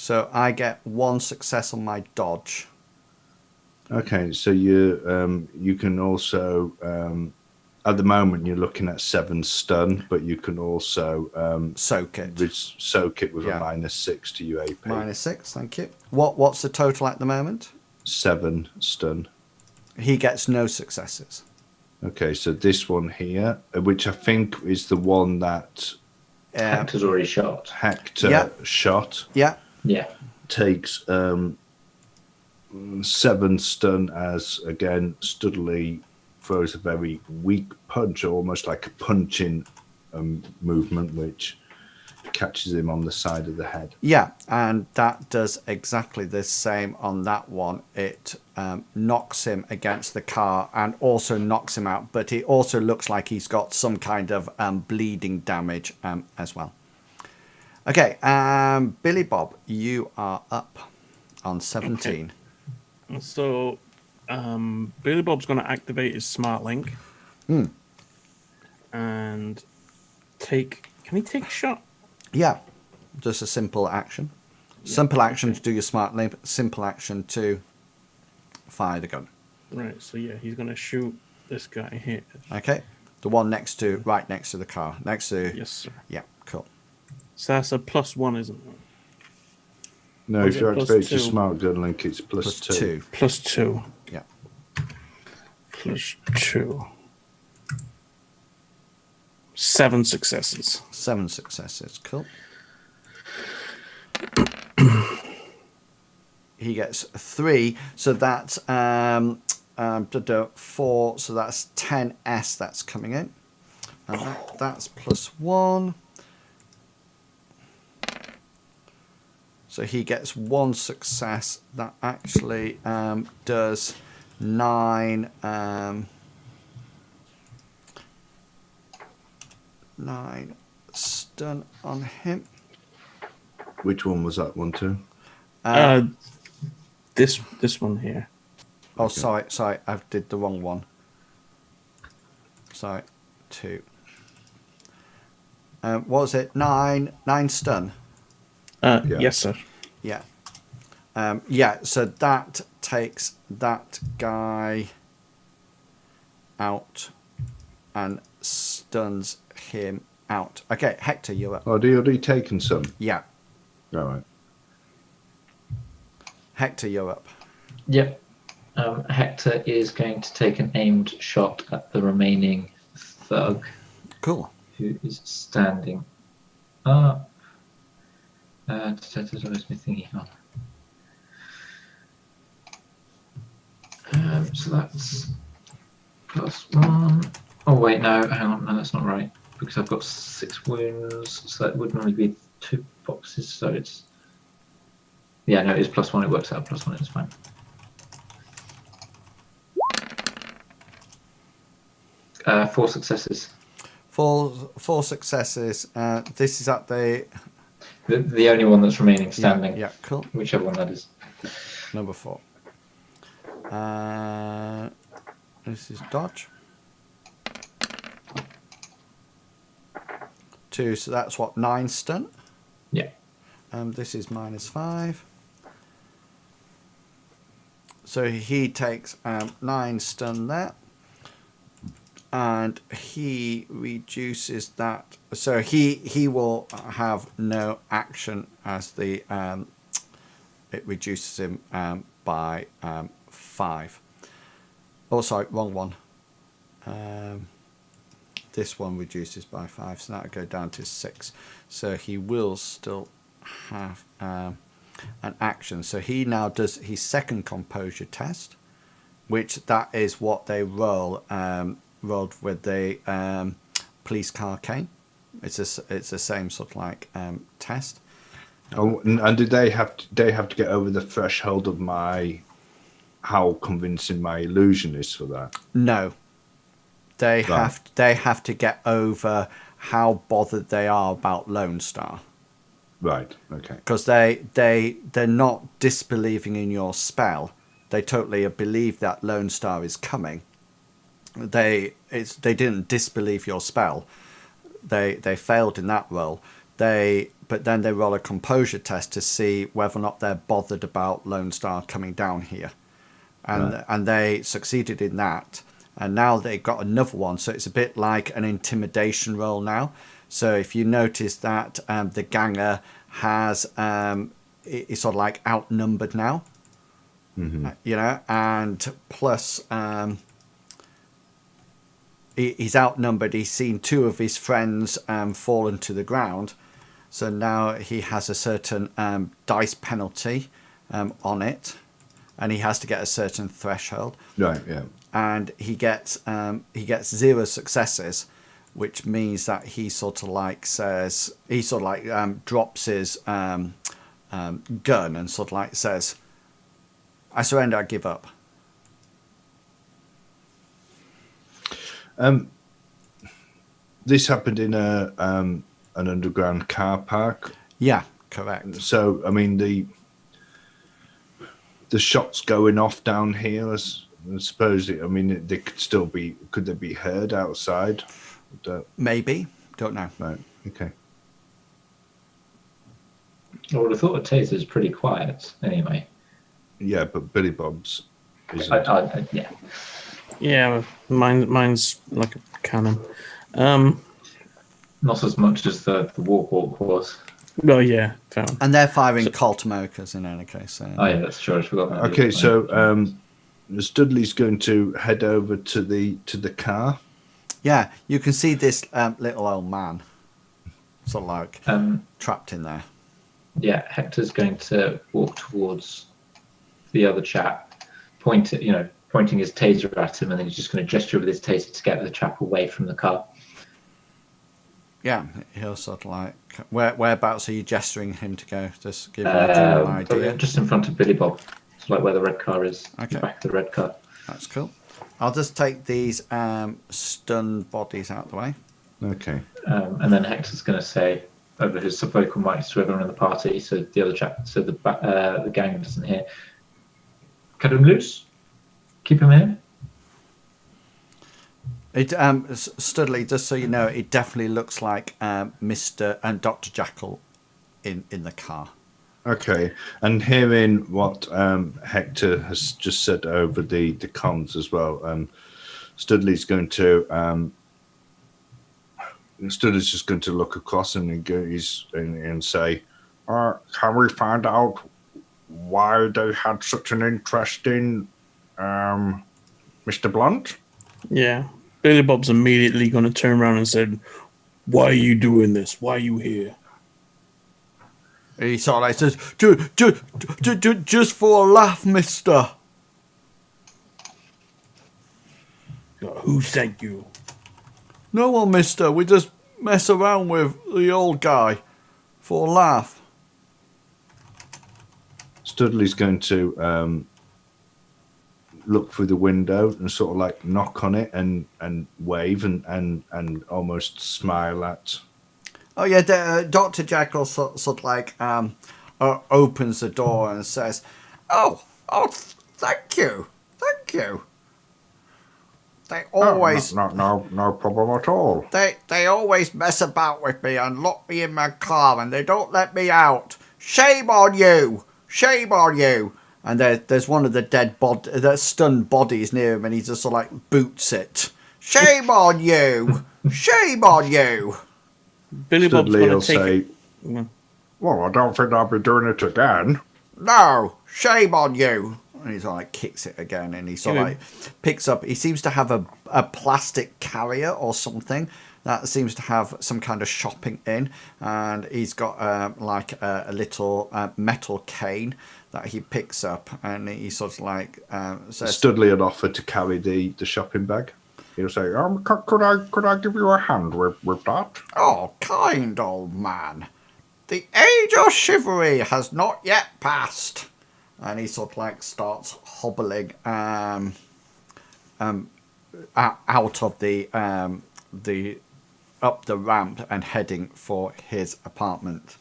So I get 1 success on my dodge. Okay, so you can also at the moment you're looking at 7 stun, but you can also Soak it. soak it with Yeah. a -6 to your AP. -6, thank you. What's the total at the moment? 7 stun. He gets no successes. Okay, so this one here, which I think is the one that Hector's already shot. Hector Yeah. shot, Yeah. Yeah. takes 7 stun as, again, Studley throws a very weak punch, almost like a punching movement, which catches him on the side of the head. Yeah, and that does exactly the same on that one. It knocks him against the car and also knocks him out, but it also looks like he's got some kind of bleeding damage as well. Okay, Billy Bob, you are up on 17. Okay. So Billy Bob's going to activate his smart link and take. Can he take a shot? Yeah, just a simple action. Simple action to do your smart link, simple action to fire the gun. Right. So yeah, he's going to shoot this guy here. Okay, the one right next to the car, next to. Yes, sir. Yeah, cool. So that's a +1, isn't it? No, Or if is you it activate your +2? smart gun link, it's Plus +2. 2. +2. Yeah. +2. 7 successes. 7 successes. Cool. He gets 3, so that's 4, so that's 10s that's coming in. And that's +1. So he gets 1 success. That actually does 9 stun on him. Which one was that one too? This one here. Oh, sorry, I did the wrong one. Sorry, 2. What was it? 9 stun. Yes, sir. Yeah. Yeah, so that takes that guy out and stuns him out. Okay, Hector, you're up. Oh, had he already taken some? Yeah, All right. Hector, you're up. Yep. Hector is going to take an aimed shot at the remaining thug Cool. who is standing up. Where's my thingy gone? So that's +1. Oh wait, no, hang on, no, that's not right because I've got 6 wounds, so that would normally be 2 boxes. So it's no, it is +1. It works out +1. It's fine. Four successes. Four successes. This is at the The only one that's remaining standing. Yeah, cool. Whichever one that is. Number 4. This is dodge. 2, so that's what, 9 stun? Yeah. This is -5. So he takes 9 stun there. And he reduces that. So he will have no action as the it reduces him by 5. Oh, sorry, wrong one. This one reduces by 5, so that'll go down to 6. So he will still have an action. So he now does his second composure test, which that is what they rolled with the police car came. It's the same sort of like test. Oh, and did they have to get over the threshold of how convincing my illusion is for that? No, they Right. have to get over how bothered they are about Lone Star, Right. Okay. because they're not disbelieving in your spell. They totally believe that Lone Star is coming. They didn't disbelieve your spell. They failed in that role. They but then they roll a composure test to see whether or not they're bothered about Lone Star coming down here. And they succeeded in that. And now they've got another one. So it's a bit like an intimidation roll now. So if you notice that the ganger is sort of like outnumbered now, you know, and plus he's outnumbered. He's seen 2 of his friends fallen to the ground. So now he has a certain dice penalty on it, and he has to get a certain threshold. Right. Yeah. And he gets 0 successes, which means that he sort of like says, he sort of like drops his gun and sort of like says, "I surrender. I give up." This happened in an underground car park. Yeah, correct. So I mean the shots going off down here. I suppose. I mean, they could still be. Could they be heard outside? Maybe. Don't know. Right. Okay. I would have thought a taser's pretty quiet anyway. Yeah, but Billy Bob's isn't. Yeah. Yeah, mine's like a cannon. Not as much as the Warhawk was. Well, yeah, fair. And they're firing Colt Americas in any case. So. Oh yeah, that's true. I forgot about Okay, that. so Studley's going to head over to the car. Yeah, you can see this little old man, sort of like trapped in there. Yeah, Hector's going to walk towards the other chap, pointing his taser at him, and then he's just going to gesture with his taser to get the chap away from the car. Yeah, he'll sort of like, whereabouts are you gesturing him to go? Just give me an idea. Just in front of Billy Bob, it's like where the red car is. Okay. The back of the red car. That's cool. I'll just take these stunned bodies out of the way. Okay. And then Hector's going to say over his vocal mics to everyone in the party, so the other chap, so the gang doesn't hear. Cut him loose. Keep him here. It Studley, just so you know, it definitely looks like Mr. and Dr. Jackal in the car. Okay, and hearing what Hector has just said over the comms as well, Studley's going to Studley's just going to look across and say, "Can we find out why they had such an interest in Mr. Blunt?" Yeah, Billy Bob's immediately going to turn around and said, "Why are you doing this? Why are you here?" He sort of like says, just for a laugh, mister. Who sent you? No one, mister. We just mess around with the old guy for a laugh. Studley's going to look through the window and sort of like knock on it and wave and almost smile at. Oh yeah, Dr. Jackal sort of like opens the door and says, "Oh, thank you. They always no problem at all. They always mess about with me and lock me in my car and they don't let me out. Shame on you! Shame on you!" And there's one of the stunned bodies near him, and he just sort of like boots it. "Shame on you! Shame on you!" Billy Bob's Studley going will to take say, it. "Well, I don't think I'll be doing it again." "No, shame on you!" And he sort of like kicks it again, and he sort of like picks up. He seems to have a plastic carrier or something that seems to have some kind of shopping in, and he's got like a little metal cane that he picks up, and he sort of like says, Studley had offered to carry the shopping bag. He'll say, could I give you a hand with that?" "Oh, kind old man, the age of chivalry has not yet passed." And he sort of like starts hobbling out of the up the ramp and heading for his apartment.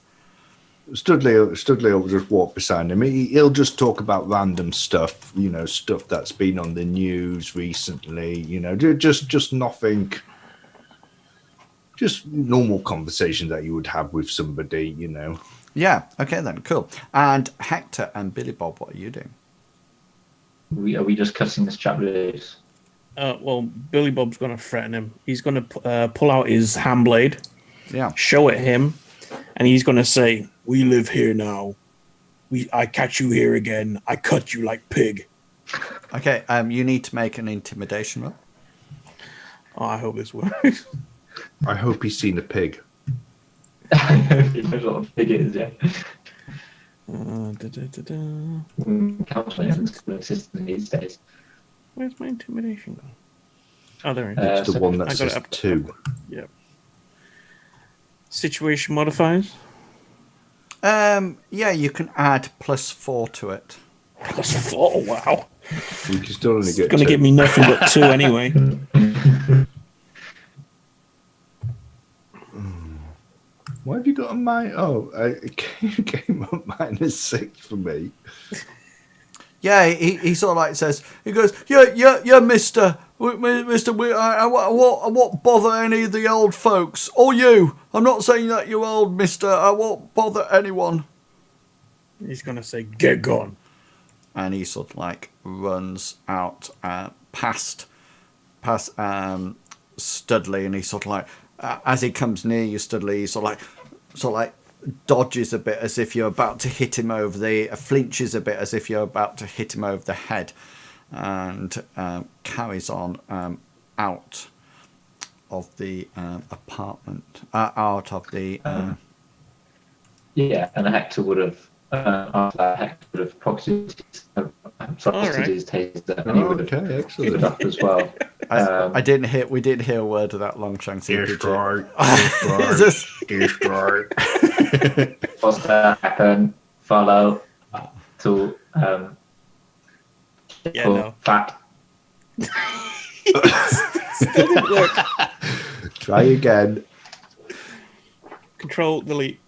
Studley will just walk beside him. He'll just talk about random stuff, stuff that's been on the news recently, just nothing just normal conversation that you would have with somebody, you know. Yeah. Okay then. Cool. And Hector and Billy Bob, what are you doing? Are we just cutting this chap loose? Well, Billy Bob's going to threaten him. He's going to pull out his hand blade, Yeah. show it him, and he's going to say, "We live here now. I catch you here again. I cut you like pig." Okay. You need to make an intimidation roll. Oh, I hope this works. I hope he's seen a pig. He knows what a pig is, yeah. Calculations still exist these days. Where's my intimidation gone? Oh, there it is. It's the so one I that got it says up. 2. Yep. Situation modifiers. Yeah, you can add +4 to it. +4. Wow. You can still only It's get going to 2. give me nothing but 2 anyway. Why have you got a minus? Oh, it came up -6 for me. Yeah, he sort of like says, he goes, yeah, Mister, I won't bother any of the old folks, or you. I'm not saying that you're old, Mister. I won't bother anyone. He's going to say, "Get gone." And he sort of like runs out past Studley, and he sort of like, as he comes near you, Studley, he sort of like dodges a bit as if you're about to hit him over flinches a bit as if you're about to hit him over the head, and carries on out of the apartment, out of the. Yeah, and Hector would have after that, Hector would have proxied his taser, and he would have Okay, excellent. stood up as well. We didn't hear a word of that, Longshanks. Destroy. What's that happen? Follow to Yeah, no. fat. Still didn't work. Try again. Control, delete.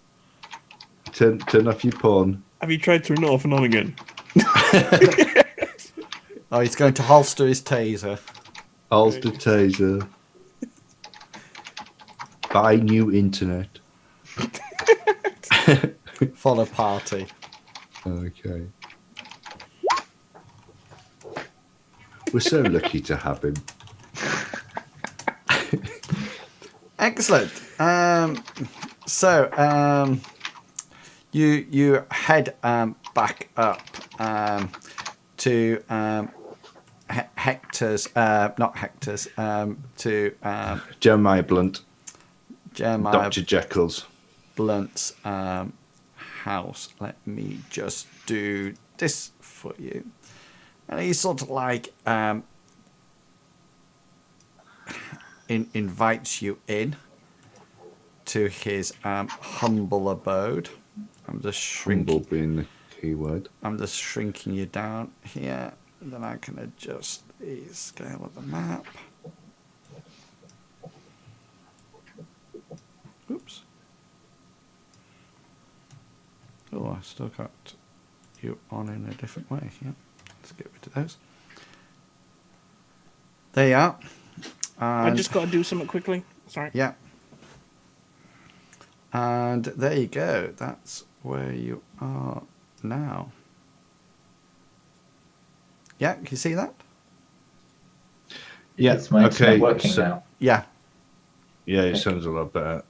Turn off your porn. Have you tried turning it off and on again? Oh, he's going to holster his taser. Holster taser. Buy new internet. Follow party. Okay. We're so lucky to have him. Excellent. You head back up to Hector's, not Hector's, to Jeremiah Blunt. Jeremiah Dr. Jekyll's. Blunt's house. Let me just do this for you. And he sort of like invites you in to his humble abode. I'm just Humble shrinking. being the key word. I'm just shrinking you down here. And then I can adjust the scale of the map. Oops. Oh, I still got you on in a different way. Yeah, let's get rid of those. There you are. I And, just got to do something quickly. Sorry. yeah. And there you go. That's where you are now. Yeah, can you see that? Yeah, It's my internet okay. working So, now. Yeah. yeah, it sounds a lot better.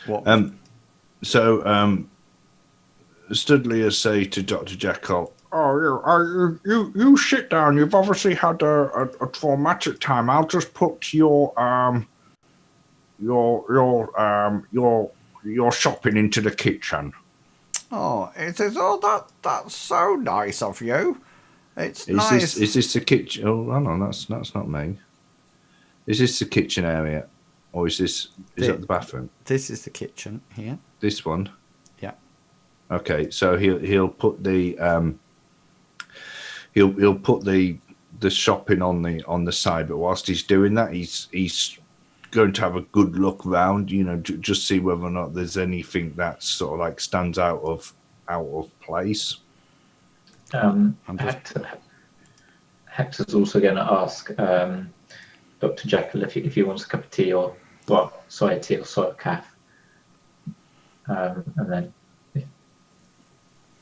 What? So, Studley will say to Dr. Jekyll, "Oh, you sit down. You've obviously had a traumatic time. I'll just put your shopping into the kitchen." Oh, it is. Oh, that's so nice of you. It's nice. Is this the kitchen? Oh, hang on, that's not me. Is this the kitchen area, or is that the bathroom? This is the kitchen here. This one. Yeah. Okay, so he'll put the he'll put the shopping on the side, but whilst he's doing that, he's going to have a good look round, you know, just see whether or not there's anything that sort of like stands out of place. Hector's also going to ask Dr. Jekyll if he wants a cup of tea or soy tea or soy calf, and then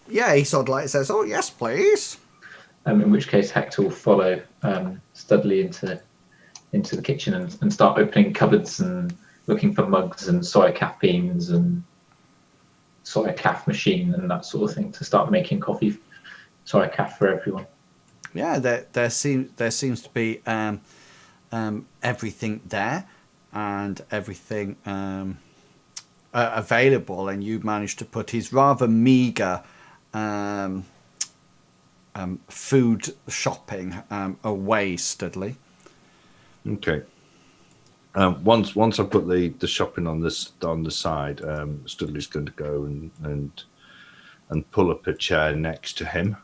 Yeah, he sort of like says, "Oh yes, please." in which case Hector will follow Studley into the kitchen and start opening cupboards and looking for mugs and soy calf beans and soy calf machine and that sort of thing to start making coffee soy calf for everyone. Yeah, there seems to be everything there and everything available, and you managed to put his rather meager food shopping away, Studley. Okay. Once I put the shopping on the side, Studley's going to go and pull up a chair next to him.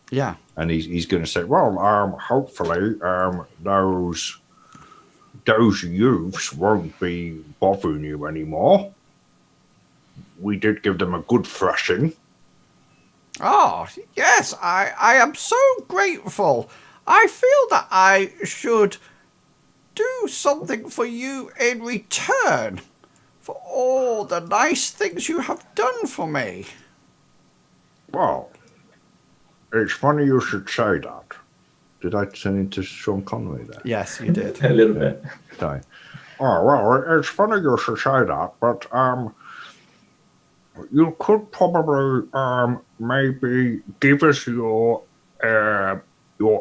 Yeah. And he's going to say, well, hopefully those youths won't be bothering you anymore. We did give them a good thrashing. Oh, yes, I am so grateful. I feel that I should do something for you in return for all the nice things you have done for me. Well, it's funny you should say that. Did I turn into Sean Connery there? Yes, you did. A little bit. Okay. Oh, well, it's funny you should say that, but you could probably maybe give us your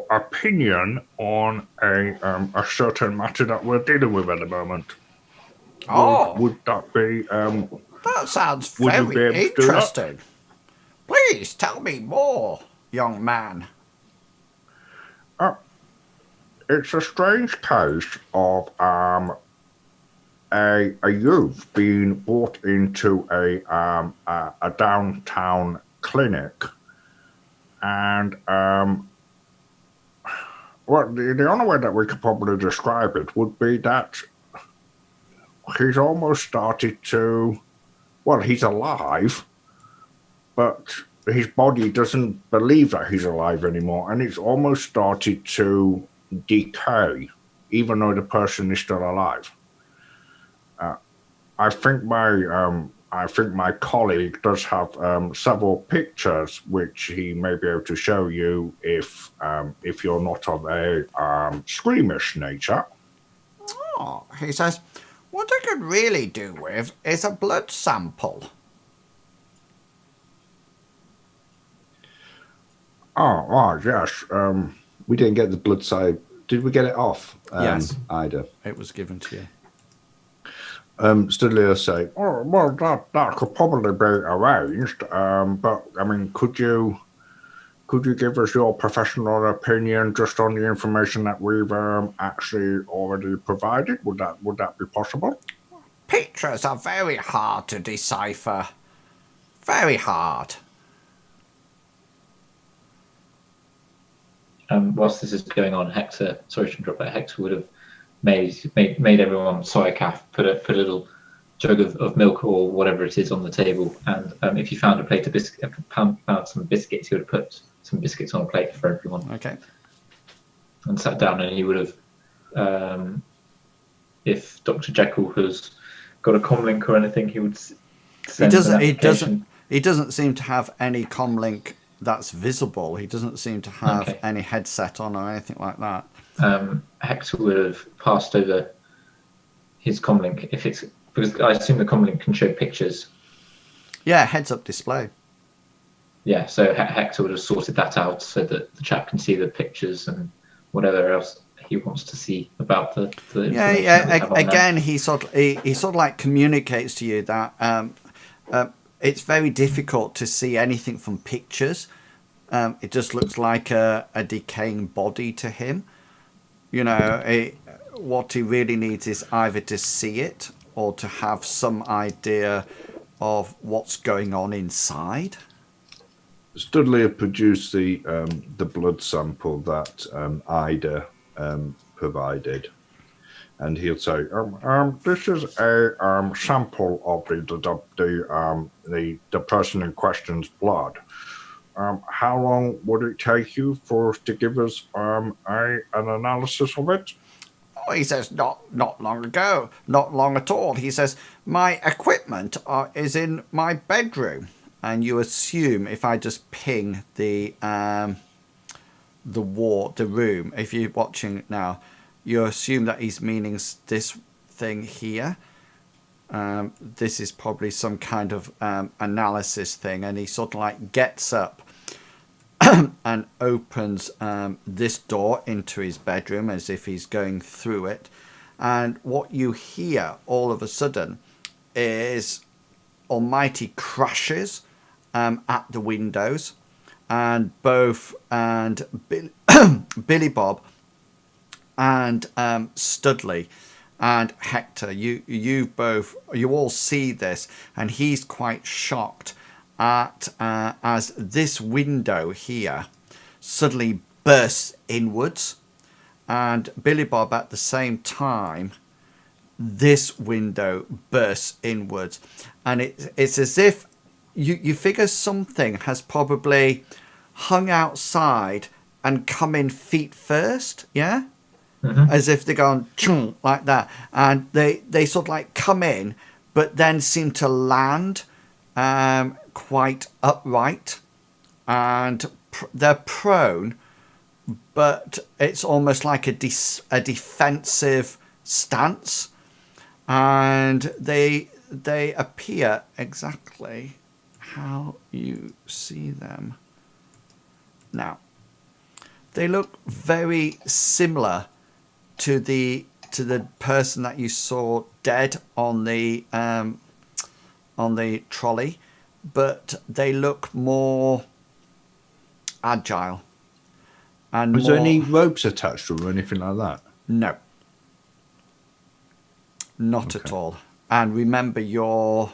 opinion on a certain matter that we're dealing with at the moment. Oh, Would that be? that sounds would you be very able to do that? interesting. Please tell me more, young man. It's a strange case of a youth being brought into a downtown clinic, and well, the only way that we could probably describe it would be that he's almost started to, well, he's alive, but his body doesn't believe that he's alive anymore, and it's almost started to decay, even though the person is still alive. I think my colleague does have several pictures which he may be able to show you if you're not of a squeamish nature. Oh, he says, what I could really do with is a blood sample. Oh, right, yes. We didn't get the blood side. Did we get it off? Yes. Ida. It was given to you. Studley will say, oh, well, that could probably be arranged, but, I mean, could you give us your professional opinion just on the information that we've actually already provided? Would that be possible? Pictures are very hard to decipher. Very hard. Whilst this is going on, Hector, sorry to interrupt, but Hector would have made everyone soy calf, put a little jug of milk or whatever it is on the table, and if you found a plate of biscuits, found some biscuits, he would have put some biscuits on a plate for everyone. Okay. And sat down, and he would have, if Dr. Jekyll has got a comlink or anything, he would send He doesn't seem to have any comlink that's visible. He doesn't seem to have any headset on or anything like that. Hector would have passed over his comlink because I assume the comlink can show pictures. Yeah, heads-up display. Yeah, so Hector would have sorted that out so that the chap can see the pictures and whatever else he wants to see about the Again, he sort of like communicates to you that it's very difficult to see anything from pictures. It just looks like a decaying body to him. You know, what he really needs is either to see it or to have some idea of what's going on inside. Studley had produced the blood sample that Ida provided, and he'll say, "This is a sample of the person in question's blood. how long would it take you to give us an analysis of it? Oh, he says, not long ago, not long at all. He says, my equipment is in my bedroom. And you assume if I just ping the room, if you're watching it now, you assume that he's meaning this thing here. This is probably some kind of analysis thing, and he sort of like gets up and opens this door into his bedroom as if he's going through it. And what you hear all of a sudden is almighty crashes at the windows, and Billy Bob and Studley and Hector, you all see this, and he's quite shocked at as this window here suddenly bursts inwards, and Billy Bob at the same time this window bursts inwards, and it's as if you figure something has probably hung outside and come in feet first, yeah? Mm-hmm. As if they're going chung like that, and they sort of like come in but then seem to land quite upright, and they're prone, but it's almost like a defensive stance, and they appear exactly how you see them now. They look very similar to the person that you saw dead on the trolley, but they look more agile. And was there any ropes attached to them or anything like that? No, not at all. And remember, you're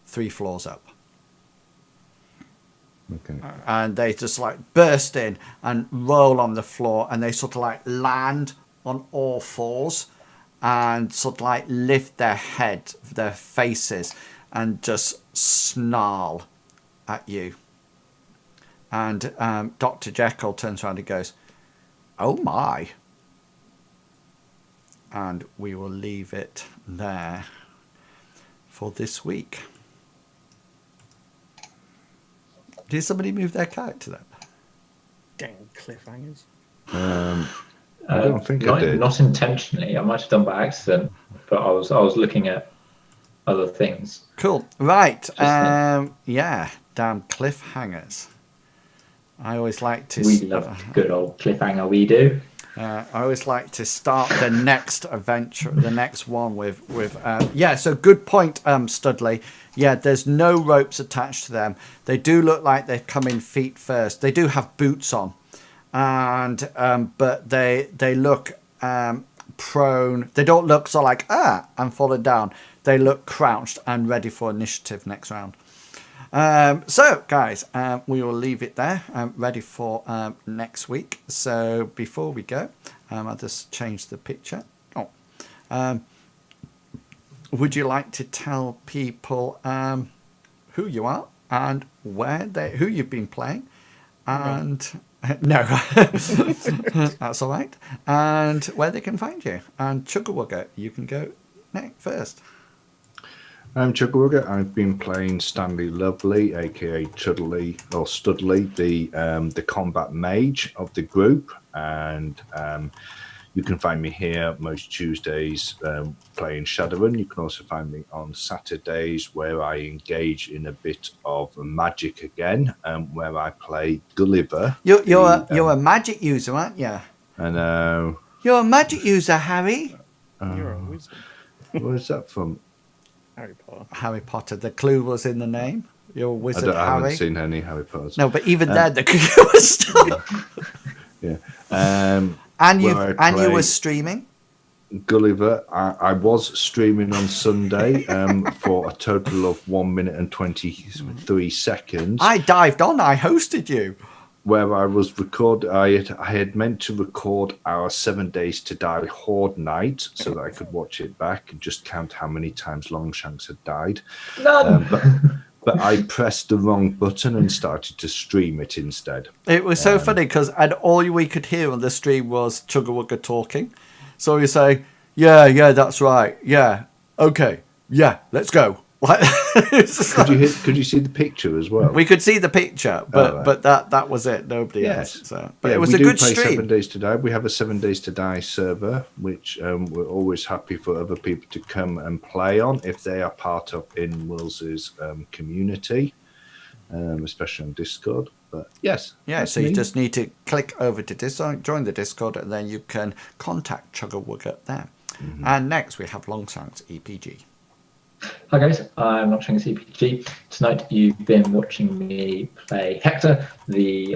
3 floors up. Okay. And they just like burst in and roll on the floor, and they sort of like land on all fours and sort of like lift their head, their faces, and just snarl at you. And Dr. Jekyll turns around and goes, "Oh my." And we will leave it there for this week. Did somebody move their character then? Dang cliffhangers. I don't think I did. Not intentionally. I might have done by accident, but I was looking at other things. Cool. Right. Yeah. Damn cliffhangers. I always like to. We love good old cliffhanger. We do. I always like to start the next adventure, the next one with yeah. So good point, Studley. Yeah, there's no ropes attached to them. They do look like they've come in feet first. They do have boots on, and but they look prone. They don't look so like and falling down. They look crouched and ready for initiative next round. So guys, we will leave it there, ready for next week. So before we go, I'll just change the picture. Would you like to tell people who you are and who you've been playing, and no, that's all right, and where they can find you? And Chuggerwugger, you can go next first. I'm Chuggerwugger. I've been playing Stanley Lovely, aka Studley, the combat mage of the group, and you can find me here most Tuesdays playing Shadowrun. You can also find me on Saturdays where I engage in a bit of magic again, where I play Gulliver. You're a magic user, aren't you? I know. You're a magic user, Harry. You're a wizard. Where's that from? Harry Potter. Harry Potter. The clue was in the name. You're a wizard, I Harry. haven't seen any Harry Potters. No, but even then, the clue was still. Yeah. And you were streaming. Gulliver. I was streaming on Sunday for a total of 1 minute and 23 seconds. I dived on. I hosted you. Where I was I had meant to record our 7 Days to Die Horde night so that I could watch it back and just count how many times Longshanks had died. None. but I pressed the wrong button and started to stream it instead. It was so funny because all we could hear on the stream was Chugga talking. So we say, yeah, that's right. Yeah, okay, yeah, let's go. Could you see the picture as well? We could see the picture, but right. but that was it. Nobody Yes. else. So, but it was a we good do play stream. 7 Days to Die. We have a 7 Days to Die server, which we're always happy for other people to come and play on if they are part of inwils' community, especially on Discord. But yes, Yeah, so you just need to click over to Discord, join the Discord, and then you can contact Chugga there. And next we have Longshanks EPG. Hi guys, I'm Longshanks EPG. Tonight you've been watching me play Hector, the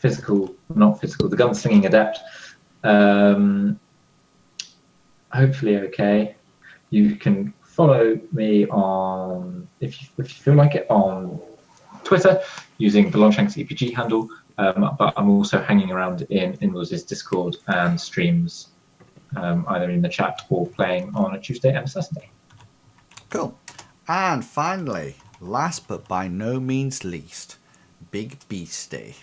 the gunslinging adept. Hopefully okay. You can follow me on, if you feel like it, on Twitter using the Longshanks EPG handle, but I'm also hanging around in inwils' Discord and streams, either in the chat or playing on a Tuesday and a Saturday. Cool. And finally, last but by no means least, Big Beastie.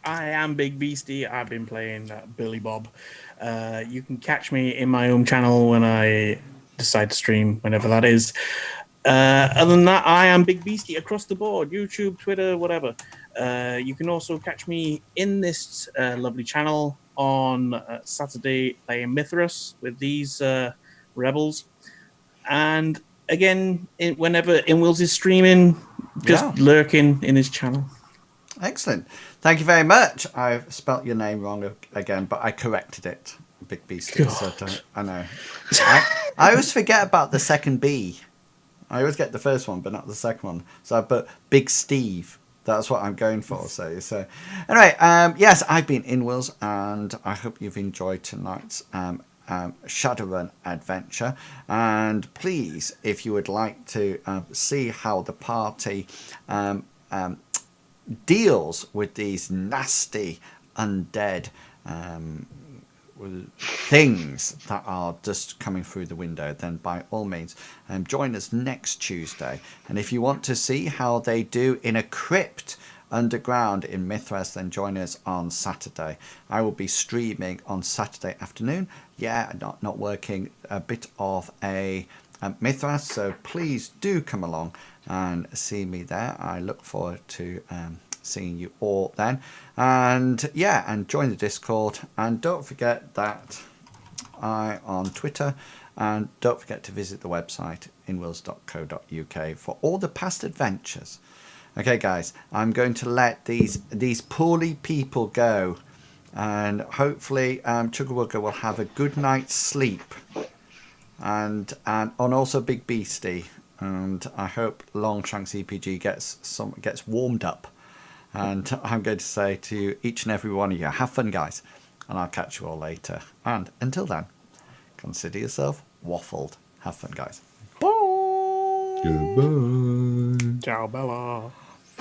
I am Big Beastie. I've been playing Billy Bob. You can catch me in my home channel when I decide to stream, whenever that is. Other than that, I am Big Beastie across the board. YouTube, Twitter, whatever. You can also catch me in this lovely channel on Saturday playing Mithras with these rebels. And again, whenever inwils is streaming, just lurking in his channel. Excellent. Thank you very much. I've spelt your name wrong again, but I corrected it. Big Beastie. So I know. I always forget about the second B. I always get the first one, but not the second one. So I put Big Steve. That's what I'm going for. So anyway, yes, I've been inwils, and I hope you've enjoyed tonight's Shadowrun adventure. And please, if you would like to see how the party deals with these nasty undead things that are just coming through the window, then by all means join us next Tuesday. And if you want to see how they do in a crypt underground in Mithras, then join us on Saturday. I will be streaming on Saturday afternoon. Not working, a bit of a Mithras, so please do come along and see me there. I look forward to seeing you all then, and join the Discord, and don't forget that I on Twitter, and don't forget to visit the website inwils.co.uk for all the past adventures. Okay guys, I'm going to let these poorly people go, and hopefully Chugga will have a good night's sleep, and also Big Beastie, and I hope Longshanks EPG gets warmed up. And I'm going to say to each and every one of you, have fun, guys. And I'll catch you all later. And until then, consider yourself waffled. Have fun, guys. Bye. Goodbye. Ciao, Bella.